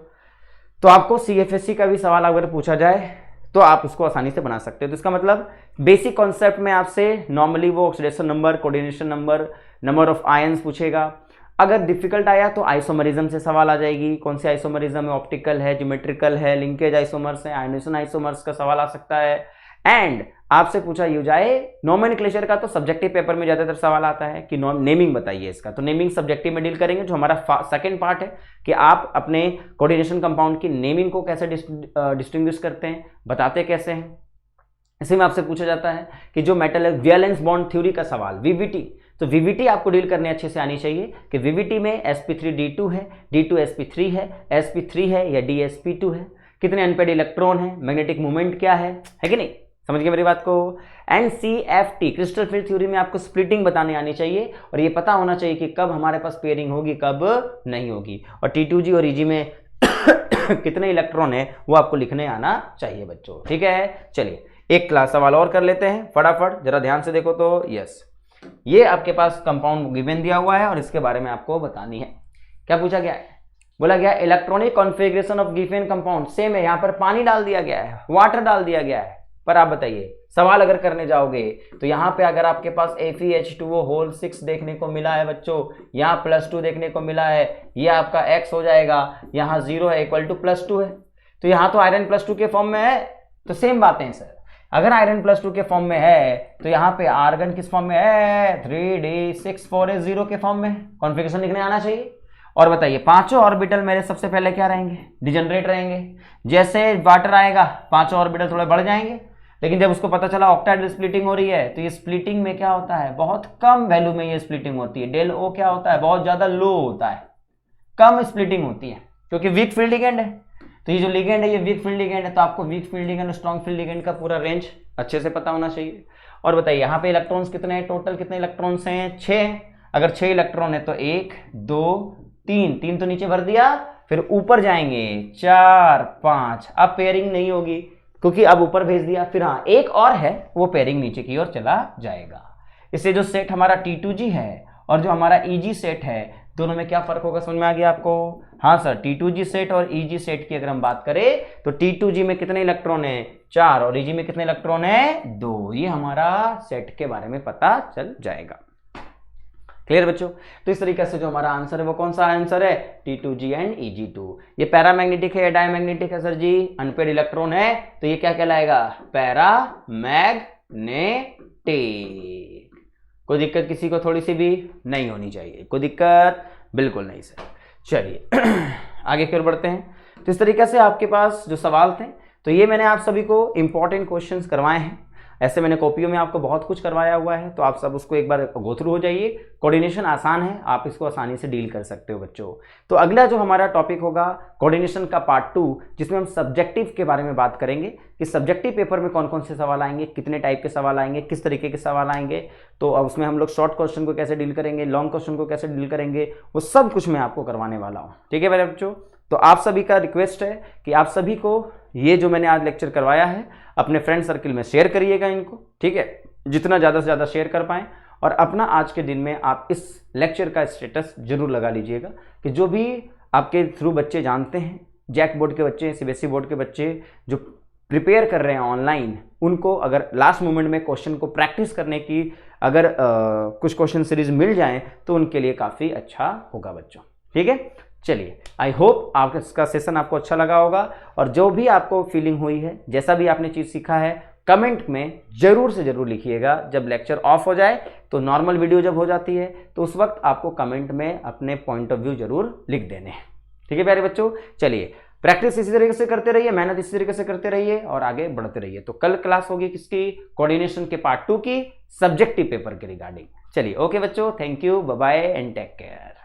तो आपको CFSC का भी सवाल अगर पूछा जाए तो आप उसको आसानी से बना सकते हो। तो इसका मतलब बेसिक कॉन्सेप्ट में आपसे नॉर्मली वो oxidation number, coordination number, number of ions पूछेगा। अगर डिफिकल्ट आया तो आइसोमरिज्म से सवाल आ जाएगी। कौन से आइसोमरिज्म है? ऑप्टिकल है, ज्योमेट्रिकल है, लिंकेज आइसोमर्स है, आयोनेशन आइसोमर्स का सवाल आ सकता है। एंड आपसे पूछा यू जाए नोमेनक्लेचर का, तो सब्जेक्टिव पेपर में ज्यादातर सवाल आता है कि नेमिंग बताइए इसका। तो नेमिंग सब्जेक्टिव में डील करेंगे, जो हमारा सेकंड पार्ट है कि आप अपने कोऑर्डिनेशन कंपाउंड की नेमिंग को कैसे डिस्टिंग्विश करते हैं, बताते कैसे हैं। इसी में आपसे पूछा जाता है कि जो मेटल है, वैलेंस बॉन्ड थ्योरी का सवाल, VVT। तो VVT आपको डील करने अच्छे से आनी चाहिए कि VVT में sp3d2 है, D2 sp3 है, sp3 है या dsp2 है, कितने अनपेड इलेक्ट्रॉन है, मैग्नेटिक मूवमेंट क्या है कि नहीं? समझ गए मेरी बात को? And CFT crystal field theory में आपको स्प्लिटिंग बताने आनी चाहिए, और ये पता होना चाहिए कि कब हमारे पास पेयरिंग होगी, कब नहीं होगी। और T2G और EG में कितने इलेक्ट्रॉन है वो आपको लिखने आना चाहिए बच्चों। ठीक है, चलिए एक क्लास सवाल और कर लेते हैं फटाफट, जरा ध्यान से देखो। तो यस, ये आपके पास कंपाउंड गिवन दिया हुआ है और इसके बारे में आपको बतानी है। क्या पूछा गया है? बोला गया electronic configuration of given compound. Same है, यहाँ पर पानी डाल दिया गया है, वाटर डाल दिया गया है। पर आप बताइए, सवाल अगर करने जाओगे तो यहाँ पे अगर आपके पास FeH2O6 देखने को मिला है बच्चों, यहाँ +2 देखने को मिला है, ये आपका X हो जाएगा, यहाँ 0 है इक्वल टू +2 है। तो यहाँ तो आयरन +2 के फॉर्म में है, तो सेम बातें हैं सर। अगर आयरन +2 के फॉर्म में है तो यहाँ पे आर्गन किस फॉर्म में है? 3D648 के फॉर्म में। कॉन्फ़िगरेशन लिखने आना चाहिए। और बताइए पांचों ऑर्बिटल मेरे सबसे पहले क्या रहेंगे? डिजनरेट रहेंगे। जैसे वाटर आएगा पांचों ऑर्बिटल थोड़े बढ़ जाएंगे, लेकिन जब उसको पता चला ऑक्टाहेड्रल स्प्लिटिंग हो रही है तो ये स्प्लिटिंग में क्या होता है? बहुत कम वैल्यू में ये स्प्लिटिंग होती है। डेल O क्या होता है? बहुत ज्यादा लो होता है, कम स्प्लिटिंग होती है, क्योंकि वीक फील्ड लिगेंड है। तो ये जो लिगेंड है ये वीक फील्ड लिगेंड है, तो आपको वीक फील्ड लिगेंड और स्ट्रॉन्ग फील्ड लिगेंड का पूरा रेंज अच्छे से पता होना चाहिए। और बताइए यहाँ पे इलेक्ट्रॉन्स कितने हैं? टोटल कितने इलेक्ट्रॉन्स हैं? 6। अगर 6 इलेक्ट्रॉन है तो 1 2 3 तो नीचे भर दिया, फिर ऊपर जाएंगे 4 5। अब पेयरिंग नहीं होगी क्योंकि अब ऊपर भेज दिया। फिर हाँ, एक और है, वो पेयरिंग नीचे की ओर चला जाएगा। इससे जो सेट हमारा T2G है और जो हमारा EG सेट है, दोनों में क्या फर्क होगा? समझ में आ गया आपको? हाँ सर, T2G सेट और EG सेट की अगर हम बात करें तो T2G में कितने इलेक्ट्रॉन है? 4, और EG में कितने इलेक्ट्रॉन है? 2। ये हमारा सेट के बारे में पता चल जाएगा। क्लियर बच्चों? तो इस तरीके से जो हमारा आंसर है वो कौन सा आंसर है? T2G and EG2। ये पैरामैग्नेटिक है या डायमैग्नेटिक है सर जी? अनपेड इलेक्ट्रॉन है, तो ये क्या कहलाएगा? पैरामैग्नेटिक। कोई दिक्कत किसी को थोड़ी सी भी नहीं होनी चाहिए, कोई दिक्कत बिल्कुल नहीं सर। चलिए आगे की ओर बढ़ते हैं। तो इस तरीके से आपके पास जो सवाल थे, तो ये मैंने आप सभी को इंपॉर्टेंट क्वेश्चंस करवाए हैं। ऐसे मैंने कॉपियों में आपको बहुत कुछ करवाया हुआ है, तो आप सब उसको एक बार गो थ्रू हो जाइए। कोऑर्डिनेशन आसान है, आप इसको आसानी से डील कर सकते हो बच्चों। तो अगला जो हमारा टॉपिक होगा कोऑर्डिनेशन का पार्ट 2, जिसमें हम सब्जेक्टिव के बारे में बात करेंगे कि सब्जेक्टिव पेपर में कौन कौन से सवाल आएंगे, कितने टाइप के सवाल आएंगे, किस तरीके के सवाल आएंगे। तो अब उसमें हम लोग शॉर्ट क्वेश्चन को कैसे डील करेंगे, लॉन्ग क्वेश्चन को कैसे डील करेंगे, वो सब कुछ मैं आपको करवाने वाला हूँ। ठीक है मेरे बच्चों, तो आप सभी का रिक्वेस्ट है कि आप सभी को ये जो मैंने आज लेक्चर करवाया है अपने फ्रेंड सर्किल में शेयर करिएगा इनको, ठीक है, जितना ज़्यादा से ज़्यादा शेयर कर पाएँ। और अपना आज के दिन में आप इस लेक्चर का स्टेटस जरूर लगा लीजिएगा कि जो भी आपके थ्रू बच्चे जानते हैं, जैक बोर्ड के बच्चे, सीबीएसई बोर्ड के बच्चे जो प्रिपेयर कर रहे हैं ऑनलाइन, उनको अगर लास्ट मोमेंट में क्वेश्चन को प्रैक्टिस करने की अगर कुछ क्वेश्चन सीरीज मिल जाएं तो उनके लिए काफ़ी अच्छा होगा बच्चों। ठीक है, चलिए, आई होप आपका इसका सेशन आपको अच्छा लगा होगा। और जो भी आपको फीलिंग हुई है, जैसा भी आपने चीज़ सीखा है, कमेंट में जरूर से जरूर लिखिएगा। जब लेक्चर ऑफ हो जाए तो नॉर्मल वीडियो जब हो जाती है तो उस वक्त आपको कमेंट में अपने पॉइंट ऑफ व्यू जरूर लिख देने हैं। ठीक है प्यारे बच्चों, चलिए प्रैक्टिस इसी तरीके से करते रहिए, मेहनत इसी तरीके से करते रहिए और आगे बढ़ते रहिए। तो कल क्लास होगी किसकी, कोऑर्डिनेशन के पार्ट 2 की, सब्जेक्टिव पेपर के रिगार्डिंग। चलिए ओके बच्चों, thank you, bye bye and take care.